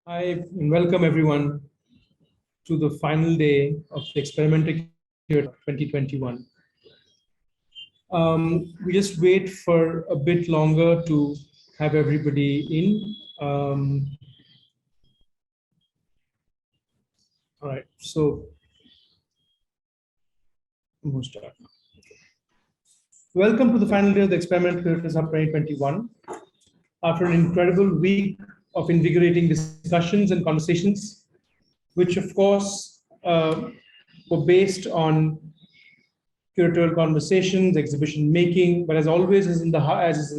Hi, and welcome everyone to the final day of the experimental year 2021. We just wait for a bit longer to have everybody in. All right, so we'll start. Welcome to the final day of the Experimental Creators Hub 2021. After an incredible week of invigorating discussions and conversations, which of course were based on curatorial conversations, exhibition making, but as always as is in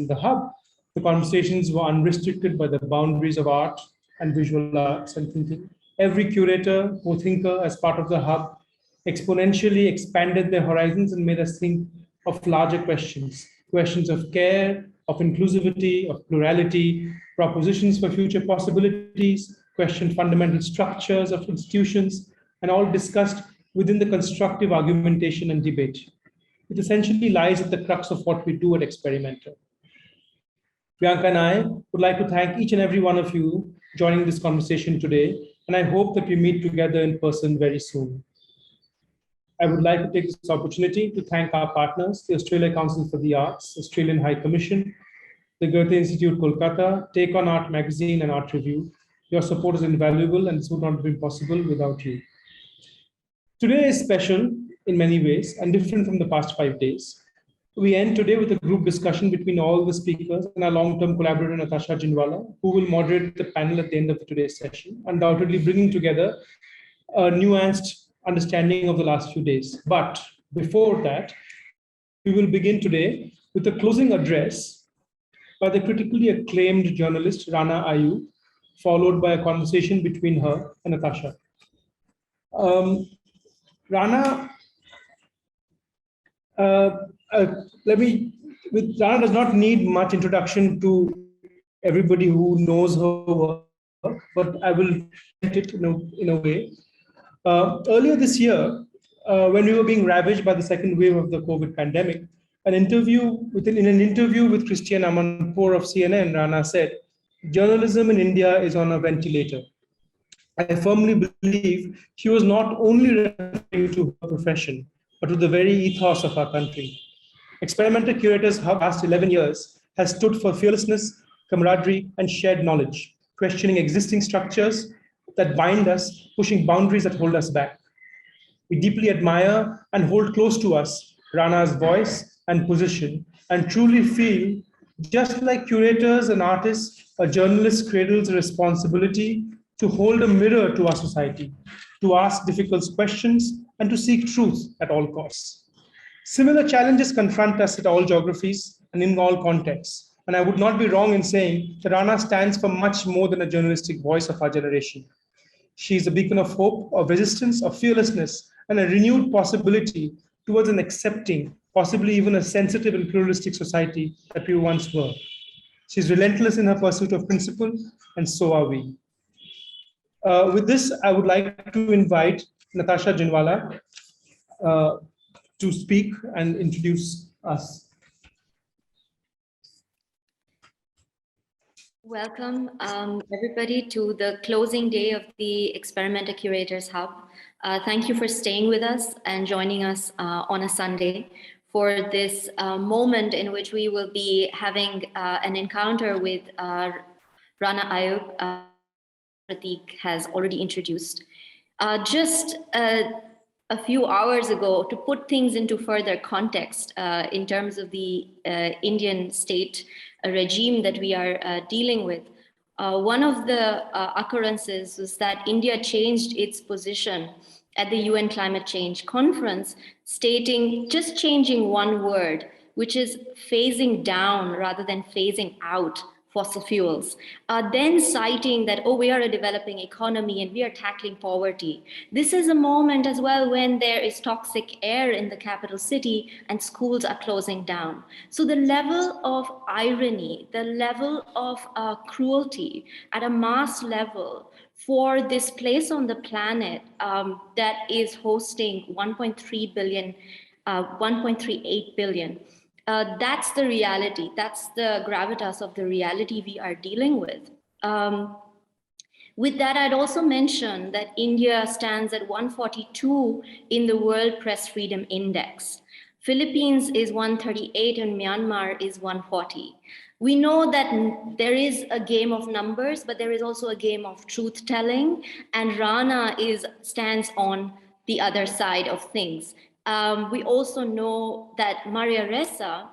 the hub, the conversations were unrestricted by the boundaries of art and visual arts and thinking. Every curator or thinker as part of the hub exponentially expanded their horizons and made us think of larger questions, questions of care, of inclusivity, of plurality, propositions for future possibilities, question fundamental structures of institutions, and all discussed within the constructive argumentation and debate. It essentially lies at the crux of what we do at Experimenter. Priyanka and I would like to thank each and every one of you joining this conversation today, and I hope that we meet together in person very soon. I would like to take this opportunity to thank our partners, the Australia Council for the Arts, Australian High Commission, the Goethe Institute Kolkata, Take on Art Magazine and Art Review. Your support is invaluable and this would not have been possible without you. Today is special in many ways and different from the past 5 days. We end today with a group discussion between all the speakers and our long-term collaborator, Natasha Ginwala, who will moderate the panel at the end of today's session, undoubtedly bringing together a nuanced understanding of the last few days. But before that, we will begin today with a closing address by the critically acclaimed journalist Rana Ayyub, followed by a conversation between her and Natasha. Rana, Rana does not need much introduction to everybody who knows her work, but I will present it in a way. Earlier this year, when we were being ravaged by the second wave of the COVID pandemic, in an interview with Christian Amanpour of CNN, Rana said, "Journalism in India is on a ventilator." I firmly believe she was not only referring to her profession, but to the very ethos of our country. Experimental Curators Hub, past 11 years, has stood for fearlessness, camaraderie, and shared knowledge, questioning existing structures that bind us, pushing boundaries that hold us back. We deeply admire and hold close to us Rana's voice and position, and truly feel, just like curators and artists, a journalist cradles a responsibility to hold a mirror to our society, to ask difficult questions, and to seek truth at all costs. Similar challenges confront us at all geographies and in all contexts. And I would not be wrong in saying that Rana stands for much more than a journalistic voice of our generation. She is a beacon of hope, of resistance, of fearlessness, and a renewed possibility towards an accepting, possibly even a sensitive and pluralistic society that we once were. She's relentless in her pursuit of principle, and so are we. With this, I would like to invite Natasha Ginwala to speak and introduce us. Welcome, everybody, to the closing day of the Experimental Curators Hub. Thank you for staying with us and joining us on a Sunday for this moment in which we will be having an encounter with Rana Ayyub. Prateek has already introduced. Just a few hours ago, to put things into further context in terms of the Indian state regime that we are dealing with, one of the occurrences was that India changed its position at the UN Climate Change Conference, stating, just changing one word, which is phasing down rather than phasing out fossil fuels, then citing that, oh, we are a developing economy and we are tackling poverty. This is a moment as well when there is toxic air in the capital city and schools are closing down. So the level of irony, the level of cruelty at a mass level for this place on the planet that is hosting 1.3 billion, 1.38 billion, that's the reality. That's the gravitas of the reality we are dealing with. With that, I'd also mention that India stands at 142 in the World Press Freedom Index. Philippines is 138 and Myanmar is 140. We know that there is a game of numbers, but there is also a game of truth telling, and Rana stands on the other side of things. We also know that Maria Ressa,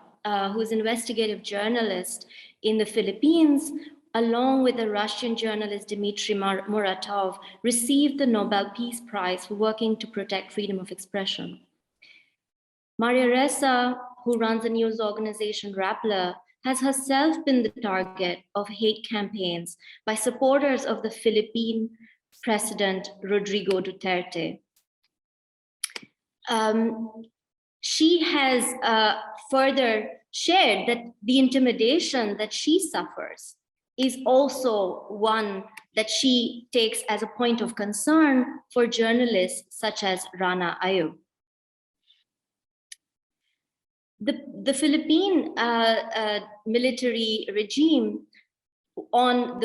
who's an investigative journalist in the Philippines, along with the Russian journalist Dmitry Muratov, received the Nobel Peace Prize for working to protect freedom of expression. Maria Ressa, who runs the news organization Rappler, has herself been the target of hate campaigns by supporters of the Philippine President Rodrigo Duterte. She has further shared that the intimidation that she suffers is also one that she takes as a point of concern for journalists such as Rana Ayyub. The Philippine military regime on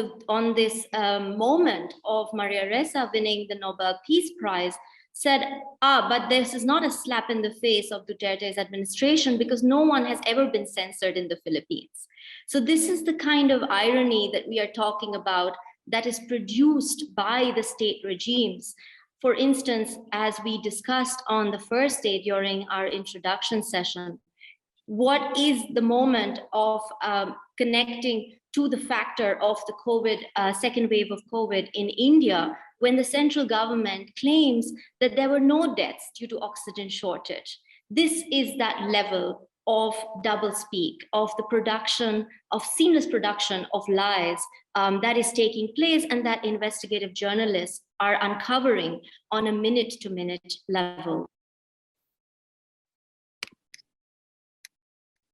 this moment of Maria Ressa winning the Nobel Peace Prize said, but this is not a slap in the face of Duterte's administration because no one has ever been censored in the Philippines. So this is the kind of irony that we are talking about that is produced by the state regimes. For instance, as we discussed on the first day during our introduction session, what is the moment of connecting to the factor of the COVID, second wave of COVID in India, when the central government claims that there were no deaths due to oxygen shortage? This is that level of doublespeak, of the production, of seamless production of lies that is taking place and that investigative journalists are uncovering on a minute-to-minute level.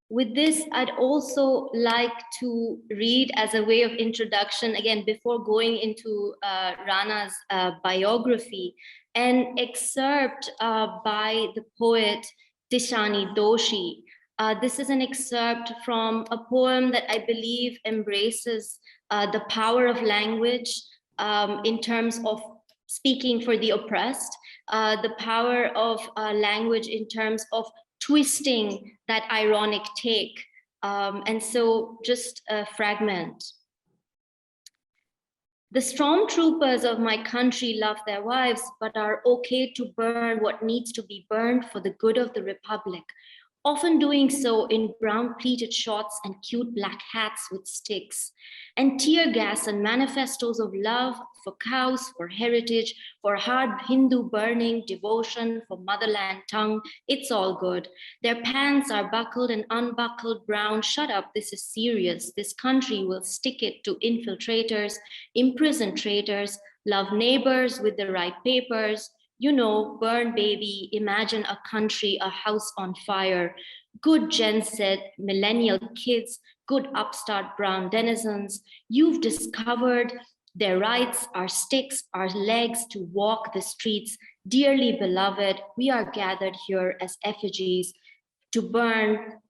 With this, I'd also like to read as a way of introduction, again, before going into Rana's biography, an excerpt by the poet Tishani Doshi. This is an excerpt from a poem that I believe embraces the power of language in terms of speaking for the oppressed, the power of language in terms of twisting that ironic take. And so just a fragment. The stormtroopers of my country love their wives, but are okay to burn what needs to be burned for the good of the Republic, often doing so in brown pleated shorts and cute black hats with sticks, and tear gas and manifestos of love for cows, for heritage, for hard Hindu burning, devotion, for motherland tongue. It's all good. Their pants are buckled and unbuckled brown. Shut up, this is serious. This country will stick it to infiltrators, imprison traitors, love neighbors with the right papers. You know, burn baby, imagine a country, a house on fire. Good Gen Z, millennial kids, good upstart brown denizens. You've discovered their rights, our sticks, our legs to walk the streets. Dearly beloved, we are gathered here as effigies to burn,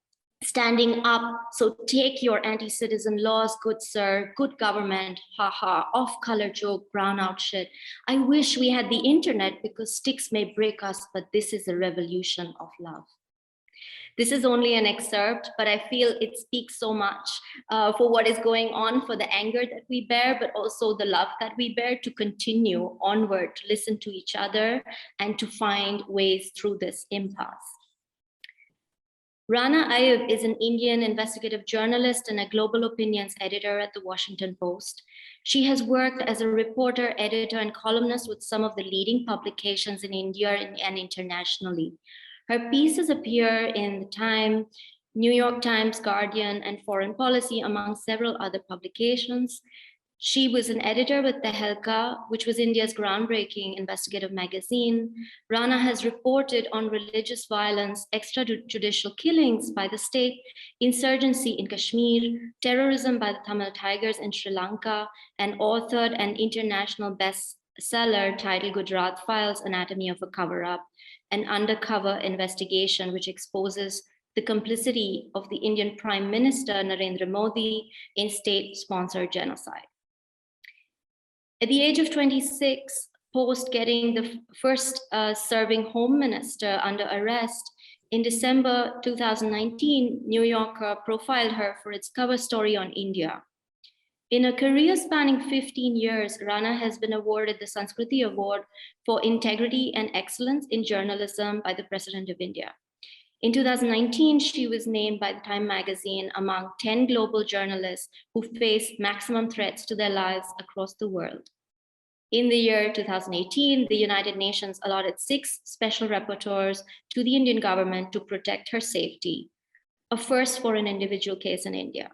standing up. So take your anti-citizen laws, good sir, good government, haha, off-color joke, brownout shit. I wish we had the internet because sticks may break us, but this is a revolution of love. This is only an excerpt, but I feel it speaks so much for what is going on, for the anger that we bear, but also the love that we bear to continue onward, to listen to each other and to find ways through this impasse. Rana Ayyub is an Indian investigative journalist and a global opinions editor at the Washington Post. She has worked as a reporter, editor, and columnist with some of the leading publications in India and internationally. Her pieces appear in The Time, New York Times, Guardian, and Foreign Policy, among several other publications. She was an editor with Tehelka, which was India's groundbreaking investigative magazine. Rana has reported on religious violence, extrajudicial killings by the state, insurgency in Kashmir, terrorism by the Tamil Tigers in Sri Lanka, and authored an international bestseller titled Gujarat Files, Anatomy of a Cover-Up, an undercover investigation which exposes the complicity of the Indian Prime Minister Narendra Modi in state-sponsored genocide. At the age of 26, post getting the first serving home minister under arrest, in December 2019, New Yorker profiled her for its cover story on India. In a career spanning 15 years, Rana has been awarded the Sanskriti Award for Integrity and Excellence in Journalism by the President of India. In 2019, she was named by the Time magazine among 10 global journalists who face maximum threats to their lives across the world. In the year 2018, the United Nations allotted 6 special rapporteurs to the Indian government to protect her safety, a first for an individual case in India.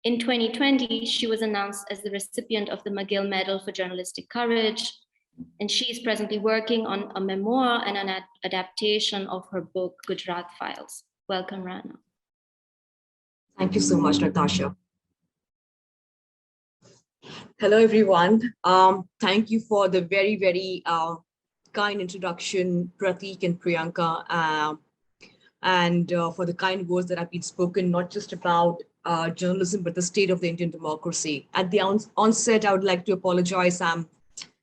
In 2020, she was announced as the recipient of the McGill Medal for Journalistic Courage, and she is presently working on a memoir and an adaptation of her book, Gujarat Files. Welcome, Rana. Thank you so much, Natasha. Hello, everyone. Thank you for the very, very kind introduction, Prateek and Priyanka, and for the kind words that have been spoken, not just about journalism, but the state of the Indian democracy. At the onset, I would like to apologize. I'm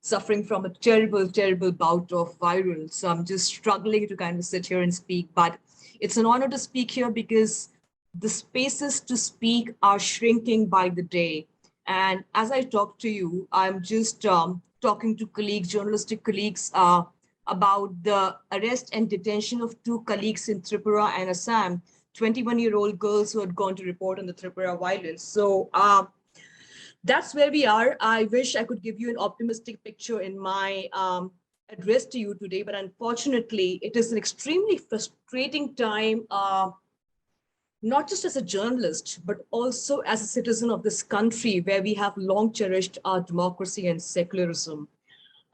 suffering from a terrible, terrible bout of viral. So I'm just struggling to kind of sit here and speak, but it's an honor to speak here because the spaces to speak are shrinking by the day. And as I talk to you, I'm just talking to colleagues, journalistic colleagues, about the arrest and detention of 2 colleagues in Tripura and Assam, 21-year-old girls who had gone to report on the Tripura violence. So that's where we are. I wish I could give you an optimistic picture in my address to you today, but unfortunately, it is an extremely frustrating time, not just as a journalist, but also as a citizen of this country where we have long cherished our democracy and secularism.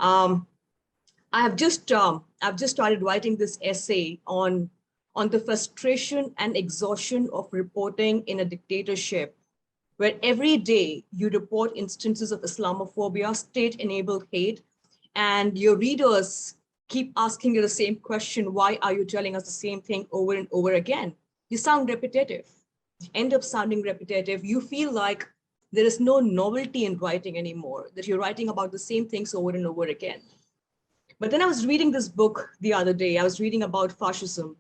I've just started writing this essay on the frustration and exhaustion of reporting in a dictatorship, where every day you report instances of Islamophobia, state-enabled hate, and your readers keep asking you the same question: why are you telling us the same thing over and over again? You sound repetitive. You end up sounding repetitive. You feel like there is no novelty in writing anymore, that you're writing about the same things over and over again. But then I was reading this book the other day. I was reading about fascism,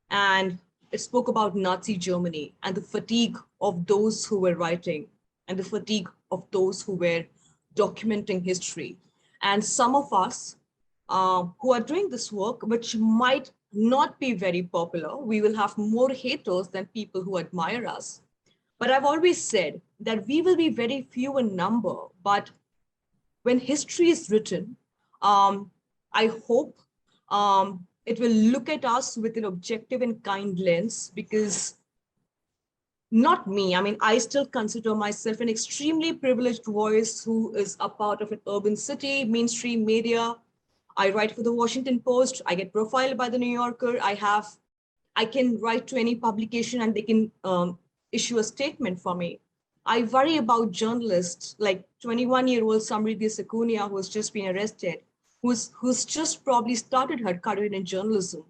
and it spoke about Nazi Germany and the fatigue of those who were writing and the fatigue of those who were documenting history. And some of us who are doing this work, which might not be very popular, we will have more haters than people who admire us. But I've always said that we will be very few in number, but when history is written, I hope it will look at us with an objective and kind lens, because not me, I mean, I still consider myself an extremely privileged voice who is a part of an urban city, mainstream media. I write for the Washington Post. I get profiled by the New Yorker. I can write to any publication and they can issue a statement for me. I worry about journalists like 21-year-old Samriddhi Sakunia, who has just been arrested, who's just probably started her career in journalism,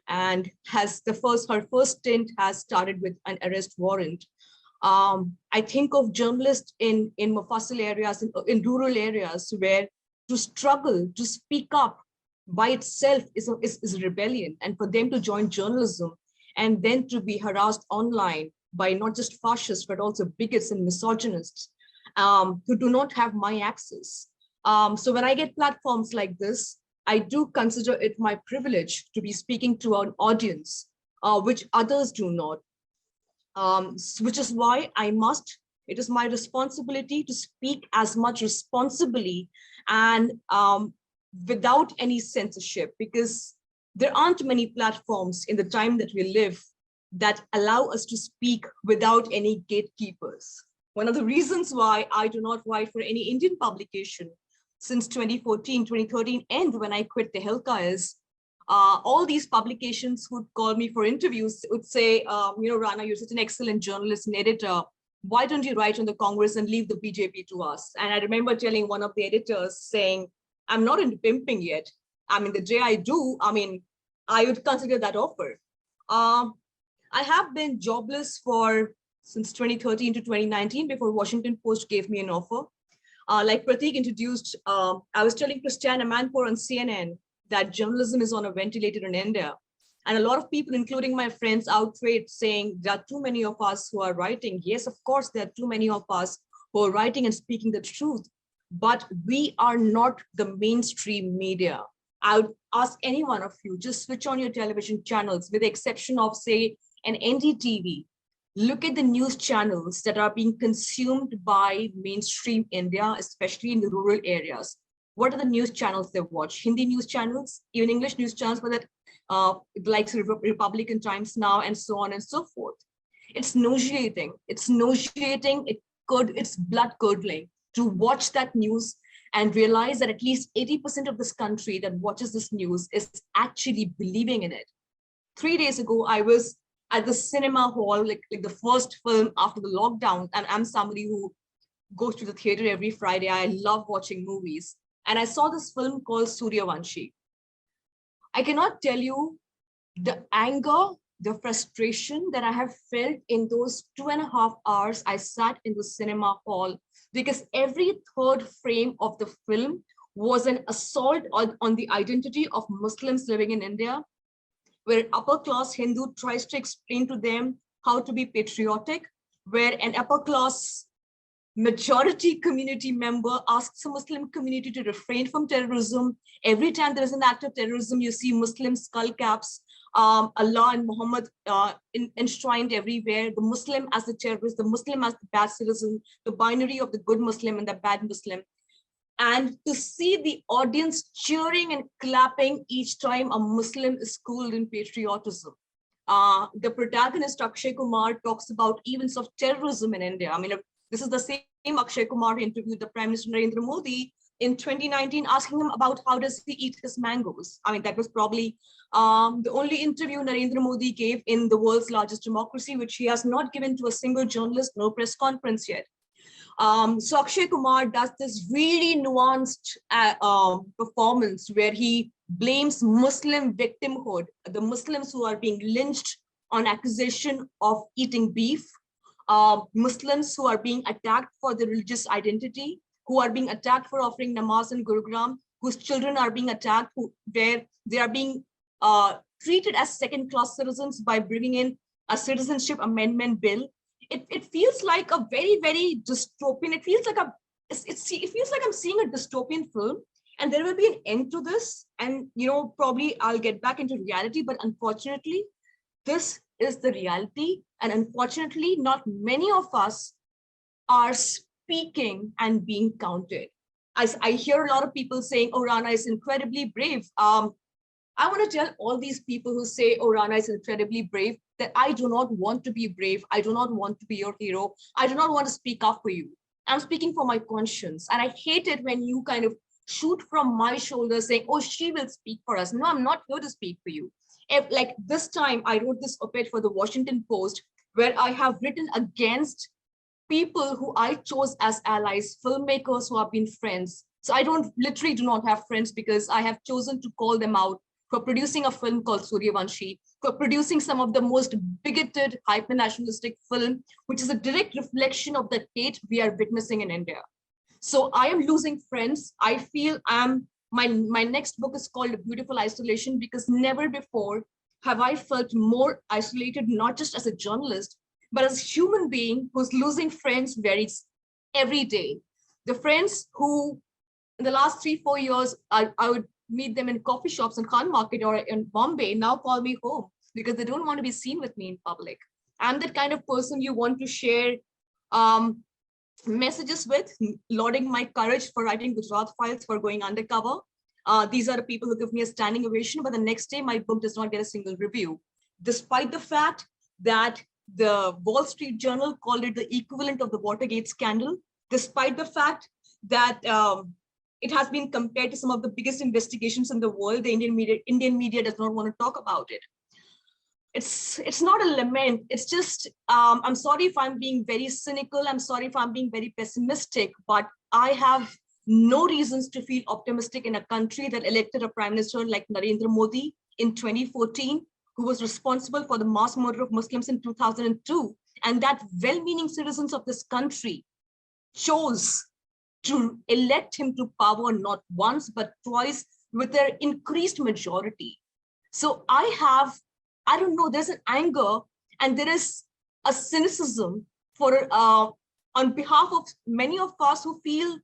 and has her first stint has started with an arrest warrant. I think of journalists in Mufassil areas, in rural areas, where to struggle to speak up by itself is a rebellion, and for them to join journalism and then to be harassed online by not just fascists, but also bigots and misogynists who do not have my access. So when I get platforms like this, I do consider it my privilege to be speaking to an audience, which others do not, which is why it is my responsibility to speak as much responsibly and without any censorship, because there aren't many platforms in the time that we live that allow us to speak without any gatekeepers. One of the reasons why I do not write for any Indian publication since 2014, 2013, and when I quit Tehelka is all these publications would call me for interviews, would say, Rana, you're such an excellent journalist and editor. Why don't you write on the Congress and leave the BJP to us? And I remember telling one of the editors saying, I'm not into pimping yet. I mean, the day I do, I mean, I would consider that offer. I have been jobless since 2013 to 2019 before Washington Post gave me an offer. Like Prateek introduced, I was telling Christiane Amanpour on CNN that journalism is on a ventilator in India. And a lot of people, including my friends, outraged, saying there are too many of us who are writing. Yes, of course, there are too many of us who are writing and speaking the truth, but we are not the mainstream media. I would ask any one of you, just switch on your television channels, with the exception of, say, an NDTV. Look at the news channels that are being consumed by mainstream India, especially in the rural areas. What are the news channels they watch? Hindi news channels, even English news channels, but that like Republican Times Now and so on and so forth. It's nauseating. It's nauseating. It's blood curdling to watch that news and realize that at least 80% of this country that watches this news is actually believing in it. 3 days ago, I was at the cinema hall, like the first film after the lockdown. And I'm somebody who goes to the theater every Friday. I love watching movies. And I saw this film called Suryavanshi. I cannot tell you the anger, the frustration that I have felt in those 2.5 hours I sat in the cinema hall, because every third frame of the film was an assault on the identity of Muslims living in India, where upper class Hindu tries to explain to them how to be patriotic, where an upper class majority community member asks a Muslim community to refrain from terrorism. Every time there is an act of terrorism, you see Muslim skull caps, Allah and Muhammad enshrined everywhere, the Muslim as the terrorist, the Muslim as the bad citizen, the binary of the good Muslim and the bad Muslim. And to see the audience cheering and clapping each time a Muslim is schooled in patriotism. The protagonist, Akshay Kumar, talks about events of terrorism in India. I mean, this is the same Akshay Kumar who interviewed the Prime Minister Narendra Modi in 2019, asking him about how does he eat his mangoes. I mean, that was probably the only interview Narendra Modi gave in the world's largest democracy, which he has not given to a single journalist, no press conference yet. So Akshay Kumar does this really nuanced performance where he blames Muslim victimhood, the Muslims who are being lynched on accusation of eating beef, Muslims who are being attacked for their religious identity, who are being attacked for offering namaz in Gurugram, whose children are being attacked, where they are being treated as second-class citizens by bringing in a citizenship amendment bill. It feels like a very, very dystopian. It feels like I'm seeing a dystopian film, and there will be an end to this. And probably I'll get back into reality. But unfortunately, this is the reality, and unfortunately, not many of us are speaking and being counted. I hear a lot of people saying, "Oh, Rana is incredibly brave." I want to tell all these people who say, "Oh, Rana is incredibly brave," that I do not want to be brave. I do not want to be your hero. I do not want to speak up for you. I'm speaking for my conscience. And I hate it when you kind of shoot from my shoulders saying, "Oh, she will speak for us." No, I'm not here to speak for you. Like this time, I wrote this op-ed for the Washington Post, where I have written against people who I chose as allies, filmmakers who have been friends. So I literally do not have friends, because I have chosen to call them out for producing a film called Suryavanshi, for producing some of the most bigoted, hyper-nationalistic film, which is a direct reflection of the hate we are witnessing in India. So I am losing friends. I feel my next book is called A Beautiful Isolation, because never before have I felt more isolated, not just as a journalist, but as a human being who's losing friends every day. The friends who in the last 3-4 years, I would meet them in coffee shops in Khan Market or in Bombay, now call me home because they don't want to be seen with me in public. I'm that kind of person you want to share messages with, lauding my courage for writing Gujarat Files, for going undercover. These are the people who give me a standing ovation, but the next day my book does not get a single review, despite the fact that the Wall Street Journal called it the equivalent of the Watergate scandal, despite the fact that it has been compared to some of the biggest investigations in the world. The Indian media does not want to talk about it. It's not a lament. It's just, I'm sorry if I'm being very cynical. I'm sorry if I'm being very pessimistic, but I have no reasons to feel optimistic in a country that elected a prime minister like Narendra Modi in 2014, who was responsible for the mass murder of Muslims in 2002. And that well-meaning citizens of this country chose to elect him to power not once, but twice with their increased majority. So I don't know, there's an anger and there is a cynicism for on behalf of many of us who feel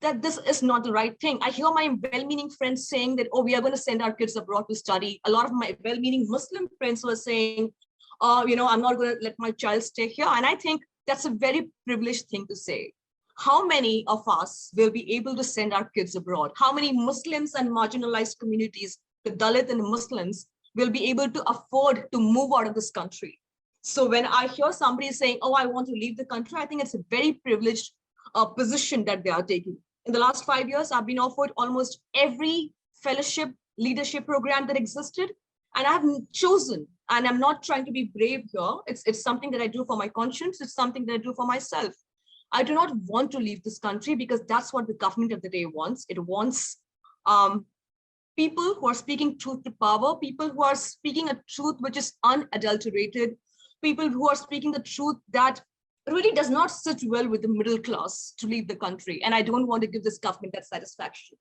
that this is not the right thing. I hear my well-meaning friends saying that, oh, we are going to send our kids abroad to study. A lot of my well-meaning Muslim friends were saying, I'm not going to let my child stay here. And I think that's a very privileged thing to say. How many of us will be able to send our kids abroad? How many Muslims and marginalized communities, the Dalit and the Muslims, will be able to afford to move out of this country? So when I hear somebody saying, oh, I want to leave the country, I think it's a very privileged position that they are taking. In the last 5 years, I've been offered almost every fellowship leadership program that existed, and I've chosen, and I'm not trying to be brave here. It's something that I do for my conscience. It's something that I do for myself. I do not want to leave this country because that's what the government of the day wants. It wants people who are speaking truth to power, people who are speaking a truth which is unadulterated, people who are speaking the truth that really does not sit well with the middle class to leave the country. And I don't want to give this government that satisfaction.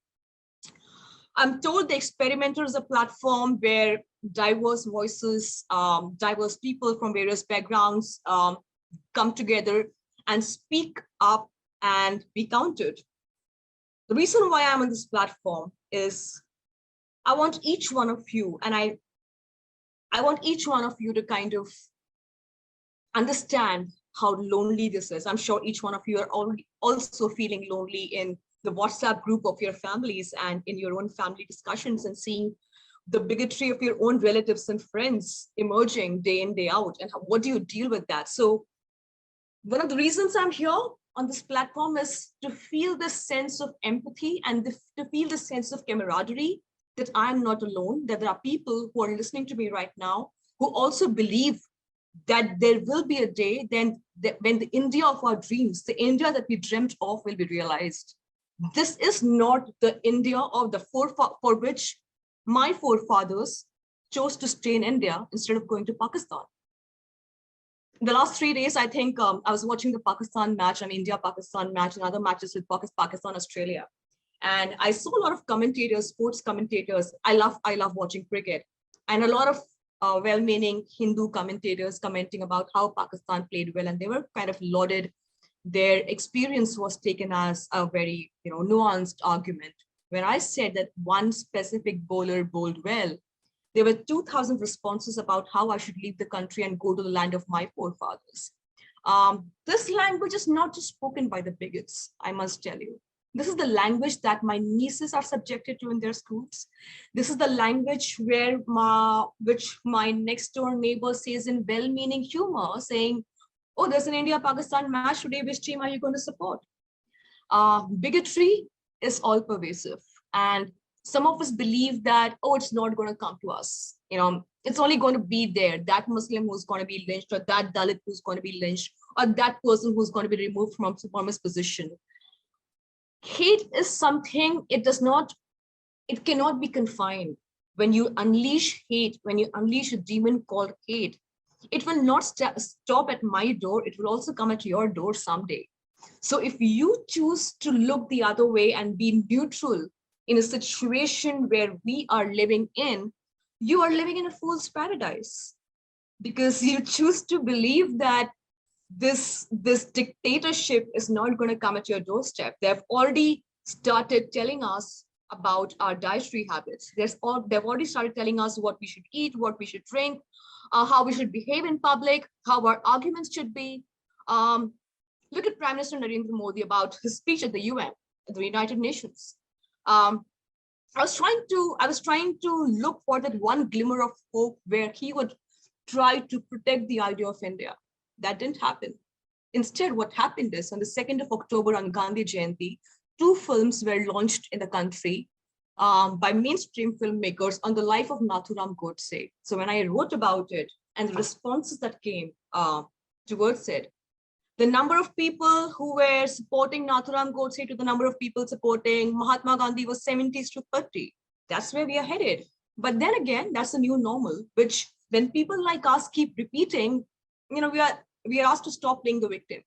I'm told the Experimenter is a platform where diverse voices, diverse people from various backgrounds come together and speak up and be counted. The reason why I'm on this platform is I want each one of you, and I want each one of you to kind of understand how lonely this is. I'm sure each one of you are already also feeling lonely in the WhatsApp group of your families and in your own family discussions, and seeing the bigotry of your own relatives and friends emerging day in, day out. And what do you deal with that? So one of the reasons I'm here on this platform is to feel this sense of empathy and to feel this sense of camaraderie, that I'm not alone, that there are people who are listening to me right now who also believe that there will be a day when the India of our dreams, the India that we dreamt of, will be realized. This is not the India of for which my forefathers chose to stay in India instead of going to Pakistan. In the last 3 days, I think I was watching the Pakistan match, and India-Pakistan match, and other matches with Pakistan, Australia. And I saw a lot of commentators, sports commentators. I love watching cricket, and a lot of well-meaning Hindu commentators commenting about how Pakistan played well, and they were kind of lauded. Their experience was taken as a very nuanced argument. When I said that one specific bowler bowled well, there were 2,000 responses about how I should leave the country and go to the land of my forefathers. This language is not just spoken by the bigots, I must tell you. This is the language that my nieces are subjected to in their schools. This is the language which my next door neighbor says in well-meaning humor, saying, oh, there's an India-Pakistan match today, which team are you going to support? Bigotry is all pervasive. And some of us believe that, oh, it's not going to come to us. It's only going to be there, that Muslim who's going to be lynched, or that Dalit who's going to be lynched, or that person who's going to be removed from his position. Hate is something, it cannot be confined. When you unleash hate, when you unleash a demon called hate, it will not stop at my door. It will also come at your door someday. So if you choose to look the other way and be neutral in a situation where we are living in, you are living in a fool's paradise, because you choose to believe that this dictatorship is not going to come at your doorstep. They've already started telling us about our dietary habits. They've already started telling us what we should eat, what we should drink, how we should behave in public, how our arguments should be. Look at Prime Minister Narendra Modi about his speech at the UN, at the United Nations. I was trying to look for that one glimmer of hope where he would try to protect the idea of India. That didn't happen. Instead, what happened is on the 2nd of October on Gandhi Jayanti, 2 films were launched in the country by mainstream filmmakers on the life of Nathuram Godse. So when I wrote about it and the responses that came towards it, the number of people who were supporting Nathuram Godse to the number of people supporting Mahatma Gandhi was 70-30. That's where we are headed. But then again, that's the new normal, which when people like us keep repeating, we are asked to stop playing the victim.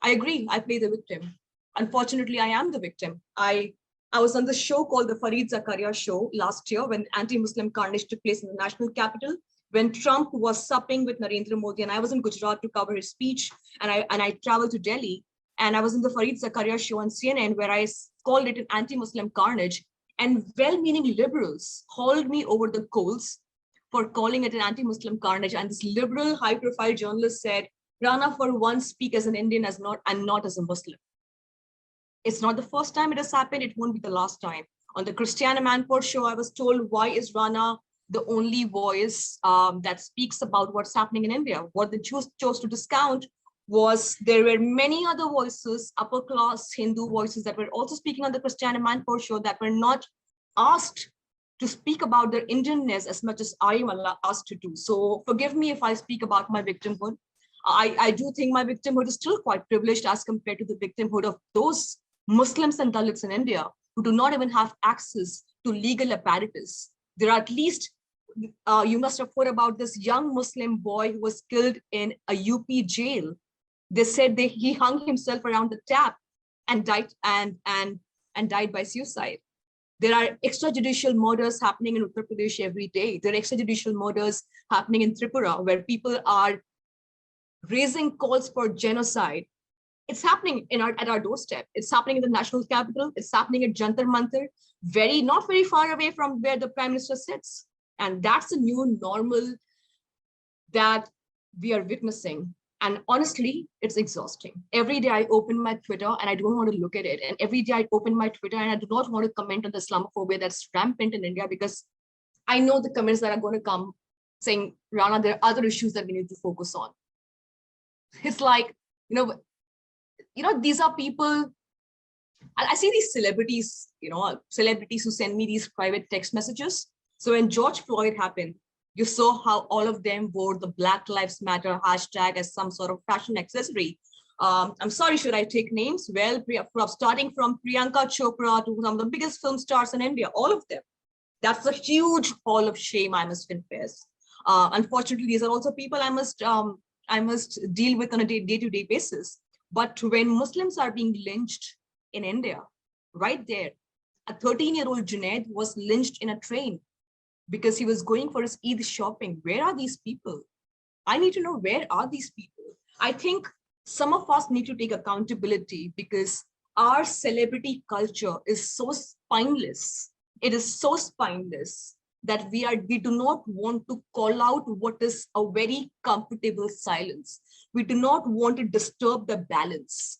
I agree, I play the victim. Unfortunately, I am the victim. I was on the show called the Fareed Zakaria show last year when anti-Muslim carnage took place in the national capital, when Trump was supping with Narendra Modi, and I was in Gujarat to cover his speech, and I traveled to Delhi, and I was in the Fareed Zakaria show on CNN where I called it an anti-Muslim carnage, and well-meaning liberals hauled me over the coals for calling it an anti-Muslim carnage. And this liberal, high-profile journalist said, Rana, for once, speak as an Indian and not as a Muslim. It's not the first time it has happened. It won't be the last time. On the Christiana Manpur show, I was told, why is Rana the only voice that speaks about what's happening in India? What the Jews chose to discount was there were many other voices, upper class Hindu voices that were also speaking on the Christiana Manpur show that were not asked to speak about their Indianness as much as I am asked to do. So forgive me if I speak about my victimhood. I do think my victimhood is still quite privileged as compared to the victimhood of those Muslims and Dalits in India who do not even have access to legal apparatus. There are at least, you must have heard about this young Muslim boy who was killed in a UP jail. They said he hung himself around the tap and died died by suicide. There are extrajudicial murders happening in Uttar Pradesh every day. There are extrajudicial murders happening in Tripura where people are raising calls for genocide. It's happening at our doorstep. It's happening in the national capital. It's happening at Jantar Mantar, not very far away from where the Prime Minister sits. And that's the new normal that we are witnessing. And honestly, it's exhausting. Every day I open my Twitter and I don't want to look at it. And every day I open my Twitter and I do not want to comment on the Islamophobia that's rampant in India because I know the comments that are going to come saying, Rana, there are other issues that we need to focus on. It's like, these are people, I see these celebrities, celebrities who send me these private text messages. So when George Floyd happened, you saw how all of them wore the Black Lives Matter hashtag as some sort of fashion accessory. I'm sorry, should I take names? Well, starting from Priyanka Chopra to some of the biggest film stars in India, all of them. That's a huge hall of shame, I must confess. Unfortunately, these are also people I must deal with on a day-to-day basis. But when Muslims are being lynched in India, right there, a 13-year-old Junaid was lynched in a train because he was going for his Eid shopping. Where are these people? I need to know, where are these people? I think some of us need to take accountability because our celebrity culture is so spineless. It is so spineless that we do not want to call out what is a very comfortable silence. We do not want to disturb the balance.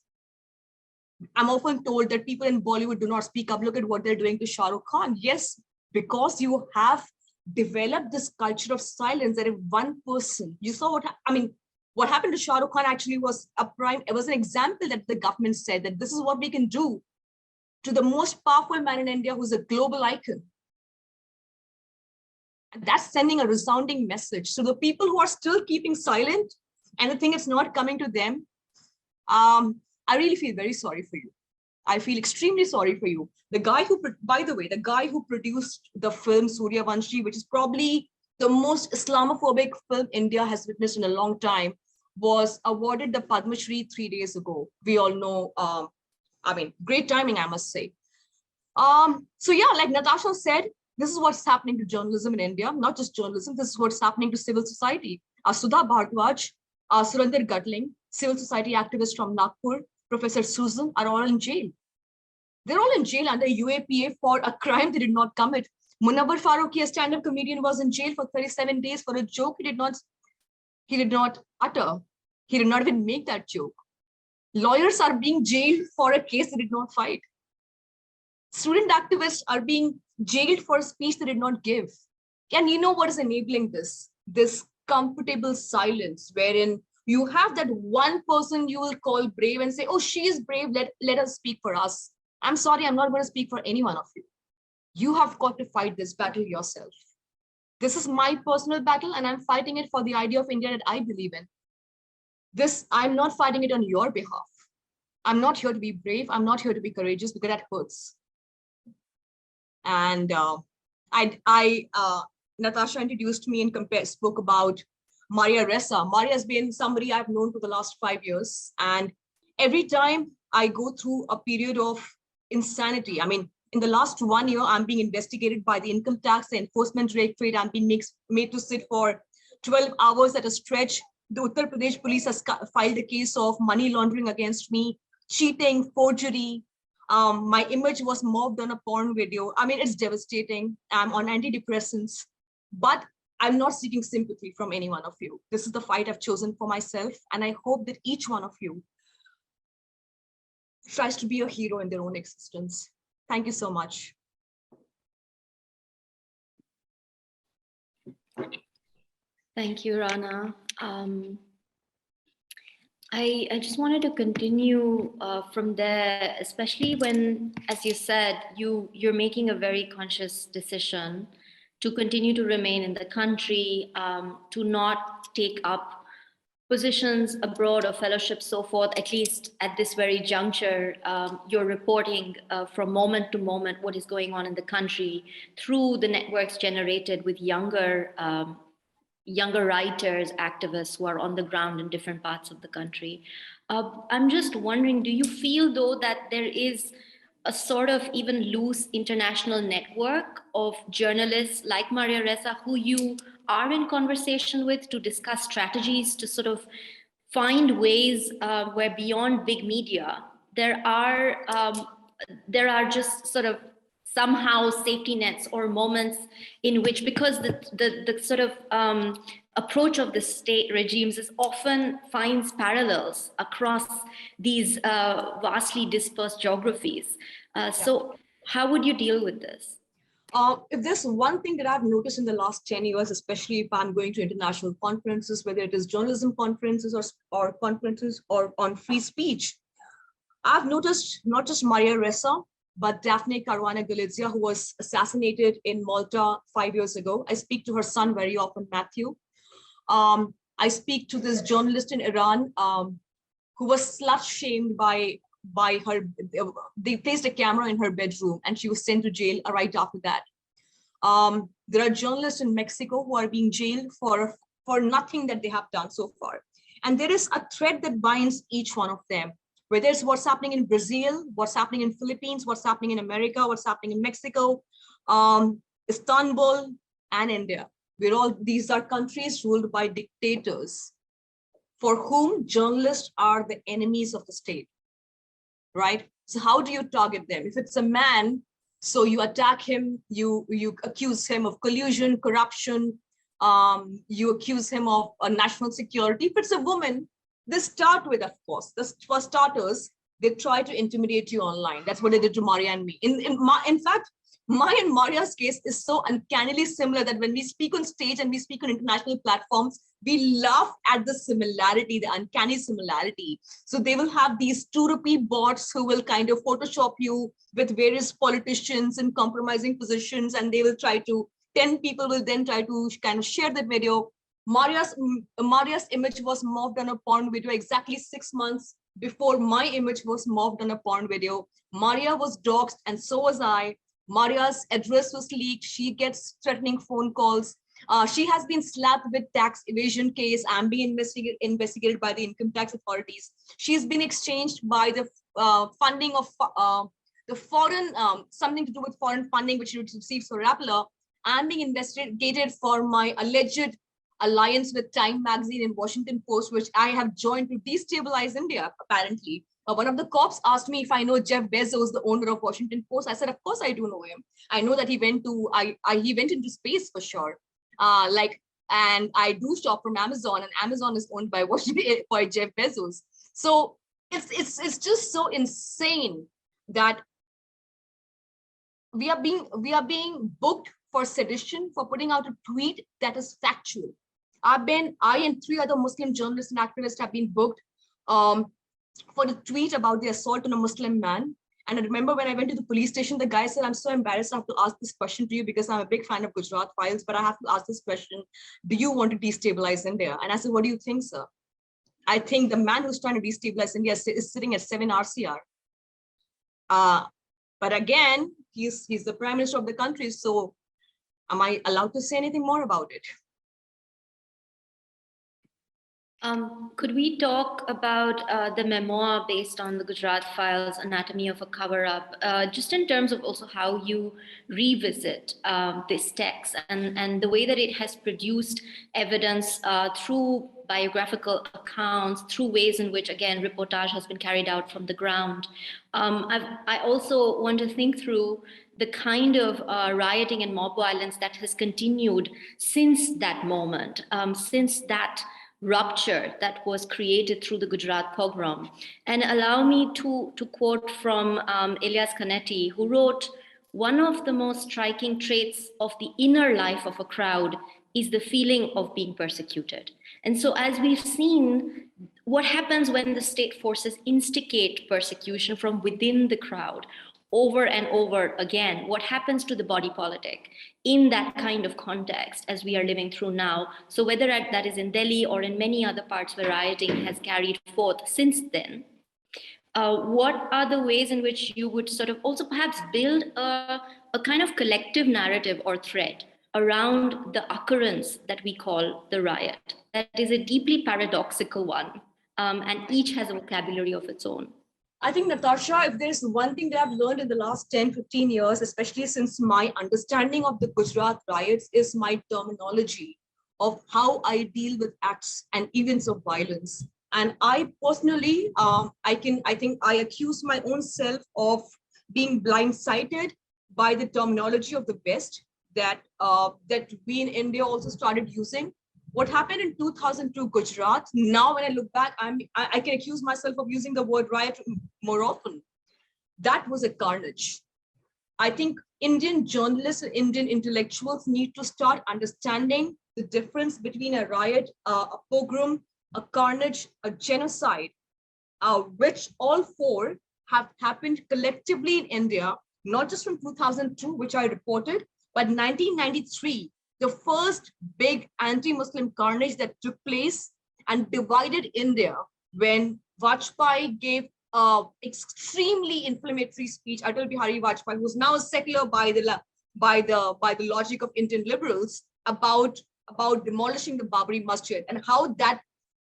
I'm often told that people in Bollywood do not speak up. Look at what they're doing to Shah Rukh Khan. Yes, because you have developed this culture of silence that if one person, you saw what happened to Shah Rukh Khan actually was an example that the government said that this is what we can do to the most powerful man in India who's a global icon. And that's sending a resounding message. So the people who are still keeping silent and the thing is not coming to them, I really feel very sorry for you. I feel extremely sorry for you. The guy who produced the film Suryavanshi, which is probably the most Islamophobic film India has witnessed in a long time, was awarded the Padma Shri 3 days ago. We all know, great timing, I must say. So yeah, like Natasha said, this is what's happening to journalism in India, not just journalism, this is what's happening to civil society. Sudha Bhardwaj, Surinder Gatling, civil society activists from Nagpur, Professor Susan are all in jail. They're all in jail under UAPA for a crime they did not commit. Munawar Farooqi, a stand-up comedian, was in jail for 37 days for a joke he did not utter. He did not even make that joke. Lawyers are being jailed for a case they did not fight. Student activists are being jailed for a speech they did not give. And you know what is enabling this? This comfortable silence wherein you have that one person you will call brave and say, oh, she is brave, let us speak for us. I'm sorry, I'm not going to speak for any one of you. You have got to fight this battle yourself. This is my personal battle and I'm fighting it for the idea of India that I believe in. I'm not fighting it on your behalf. I'm not here to be brave. I'm not here to be courageous because that hurts. And Natasha introduced me and spoke about Maria Ressa. Maria has been somebody I've known for the last 5 years. And every time I go through a period of insanity, I mean, in the last 1 year, I'm being investigated by the income tax, the enforcement directorate. I'm being made to sit for 12 hours at a stretch. The Uttar Pradesh police has filed a case of money laundering against me, cheating, forgery. My image was mobbed on a porn video. I mean, it's devastating. I'm on antidepressants, but I'm not seeking sympathy from any one of you. This is the fight I've chosen for myself. And I hope that each one of you tries to be a hero in their own existence. Thank you so much. Thank you, Rana. I just wanted to continue from there, especially when, as you said, you're making a very conscious decision to continue to remain in the country, to not take up positions abroad or fellowships, so forth. At least at this very juncture, you're reporting from moment to moment what is going on in the country through the networks generated with younger writers, activists who are on the ground in different parts of the country. I'm just wondering, do you feel though that there is a sort of even loose international network of journalists like Maria Ressa who you are in conversation with to discuss strategies to sort of find ways where beyond big media, there are just sort of somehow safety nets or moments in which, because the sort of approach of the state regimes is often finds parallels across these vastly dispersed geographies. So how would you deal with this? If there's one thing that I've noticed in the last 10 years, especially if I'm going to international conferences, whether it is journalism conferences or conferences or on free speech, I've noticed not just Maria Ressa, but Daphne Caruana Galizia, who was assassinated in Malta 5 years ago. I speak to her son very often, Matthew. I speak to this journalist in Iran who was slut-shamed by her. They placed a camera in her bedroom and she was sent to jail right after that. There are journalists in Mexico who are being jailed for nothing that they have done so far. And there is a thread that binds each one of them, whether it's what's happening in Brazil, what's happening in Philippines, what's happening in America, what's happening in Mexico, Istanbul, and India. These are countries ruled by dictators for whom journalists are the enemies of the state, right? So how do you target them? If it's a man, so you attack him, you accuse him of collusion, corruption, you accuse him of national security. If it's a woman, they start with, of course, for starters, they try to intimidate you online. That's what they did to Maria and me. In fact, my and Maria's case is so uncannily similar that when we speak on stage and we speak on international platforms, we laugh at the similarity, the uncanny similarity. So they will have these 2 rupee bots who will kind of Photoshop you with various politicians in compromising positions, and they will try to, 10 people will then try to kind of share that video. Maria's image was mobbed on a porn video exactly 6 months before my image was mobbed on a porn video. Maria was doxxed and so was I. Maria's address was leaked. She gets threatening phone calls. She has been slapped with tax evasion case. I'm being investigated by the income tax authorities. She's been exchanged by the funding of the foreign, something to do with foreign funding, which she receives for Rappler. I'm being investigated for my alleged alliance with Time Magazine and Washington Post, which I have joined to destabilize India, apparently. One of the cops asked me if I know Jeff Bezos, the owner of Washington Post. I said, of course I do know him. I know that he went into space for sure. And I do shop from Amazon, and Amazon is owned by Jeff Bezos. So it's just so insane that we are being booked for sedition, for putting out a tweet that is factual. I and 3 other Muslim journalists and activists have been booked for the tweet about the assault on a Muslim man. And I remember when I went to the police station, the guy said, I'm so embarrassed I have to ask this question to you because I'm a big fan of Gujarat Files, but I have to ask this question. Do you want to destabilize India? And I said, what do you think, sir? I think the man who's trying to destabilize India is sitting at 7 RCR. But again, he's the prime minister of the country. So am I allowed to say anything more about it? Could we talk about the memoir based on the Gujarat Files, Anatomy of a Cover-Up, just in terms of also how you revisit this text and the way that it has produced evidence through biographical accounts, through ways in which, again, reportage has been carried out from the ground. I also want to think through the kind of rioting and mob violence that has continued since that moment, since that rupture that was created through the Gujarat pogrom. And allow me to quote from Elias Canetti, who wrote, "One of the most striking traits of the inner life of a crowd is the feeling of being persecuted." And so as we've seen, what happens when the state forces instigate persecution from within the crowd over and over again, what happens to the body politic in that kind of context as we are living through now. So whether that is in Delhi or in many other parts where rioting has carried forth since then, what are the ways in which you would sort of also perhaps build a kind of collective narrative or thread around the occurrence that we call the riot? That is a deeply paradoxical one, and each has a vocabulary of its own. I think, Natasha, if there's one thing that I've learned in the last 10, 15 years, especially since my understanding of the Gujarat riots, is my terminology of how I deal with acts and events of violence. And I personally, I think I accuse my own self of being blindsided by the terminology of the West that we in India also started using. What happened in 2002 Gujarat, now when I look back, I can accuse myself of using the word riot more often. That was a carnage. I think Indian journalists and Indian intellectuals need to start understanding the difference between a riot, a pogrom, a carnage, a genocide, which all four have happened collectively in India, not just from 2002, which I reported, but 1993, the first big anti-Muslim carnage that took place and divided India when Vajpayee gave extremely inflammatory speech. Atal Bihari Vajpayee, who was now secular by the logic of Indian liberals, about demolishing the Babri Masjid and how that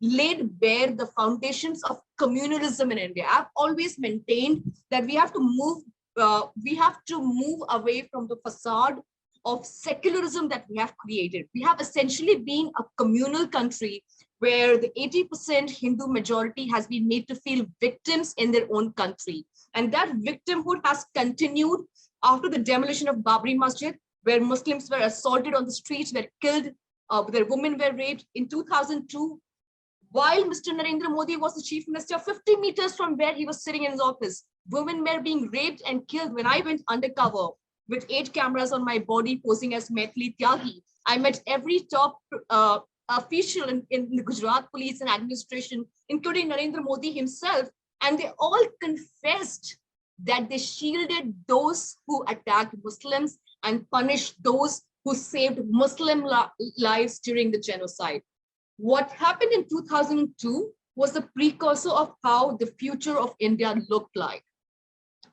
laid bare the foundations of communalism in India. I've always maintained that we have to move away from the facade of secularism that we have created. We have essentially been a communal country where the 80% Hindu majority has been made to feel victims in their own country. And that victimhood has continued after the demolition of Babri Masjid, where Muslims were assaulted on the streets, were killed, their women were raped. In 2002, while Mr. Narendra Modi was the chief minister, 50 meters from where he was sitting in his office, women were being raped and killed. When I went undercover with 8 cameras on my body posing as Maithili Tyagi, I met every top official in the Gujarat police and administration, including Narendra Modi himself, and they all confessed that they shielded those who attacked Muslims and punished those who saved Muslim lives during the genocide. What happened in 2002 was the precursor of how the future of India looked like.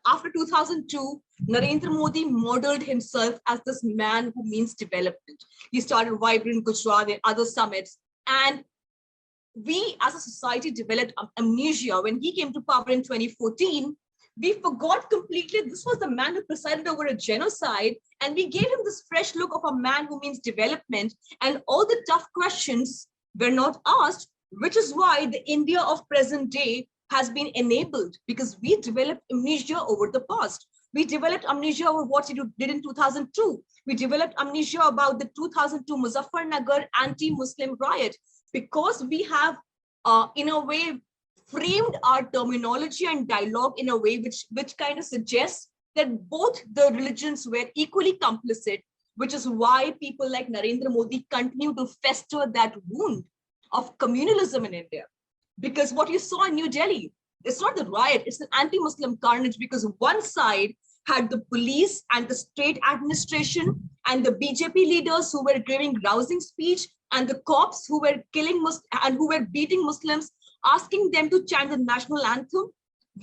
After 2002, Narendra Modi modeled himself as this man who means development. He started Vibrant Gujarat and other summits. And we as a society developed amnesia. When he came to power in 2014, we forgot completely this was the man who presided over a genocide. And we gave him this fresh look of a man who means development. And all the tough questions were not asked, which is why the India of present day has been enabled, because we developed amnesia over the past. We developed amnesia over what he did in 2002. We developed amnesia about the 2002 Muzaffarnagar anti-Muslim riot, because we have, in a way, framed our terminology and dialogue in a way which kind of suggests that both the religions were equally complicit, which is why people like Narendra Modi continue to fester that wound of communalism in India. Because what you saw in New Delhi, it's not the riot, it's an anti-Muslim carnage, because one side had the police and the state administration and the BJP leaders who were giving rousing speech, and the cops who were killing and who were beating Muslims, asking them to chant the national anthem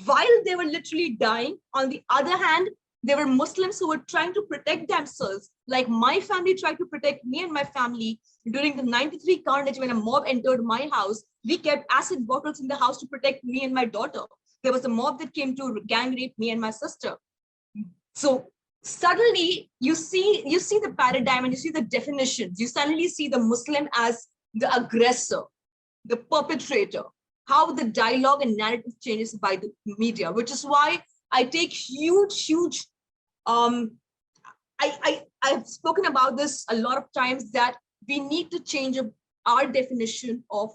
while they were literally dying. On the other hand, There were Muslims who were trying to protect themselves, like my family tried to protect me and my family during the 93 carnage when a mob entered my house. We kept acid bottles in the house to protect me and my daughter. There was a mob that came to gang rape me and my sister. So suddenly you see the paradigm and you see the definitions. You suddenly see the Muslim as the aggressor, the perpetrator, how the dialogue and narrative changes by the media, which is why I take huge, I've spoken about this a lot of times, that we need to change our definition of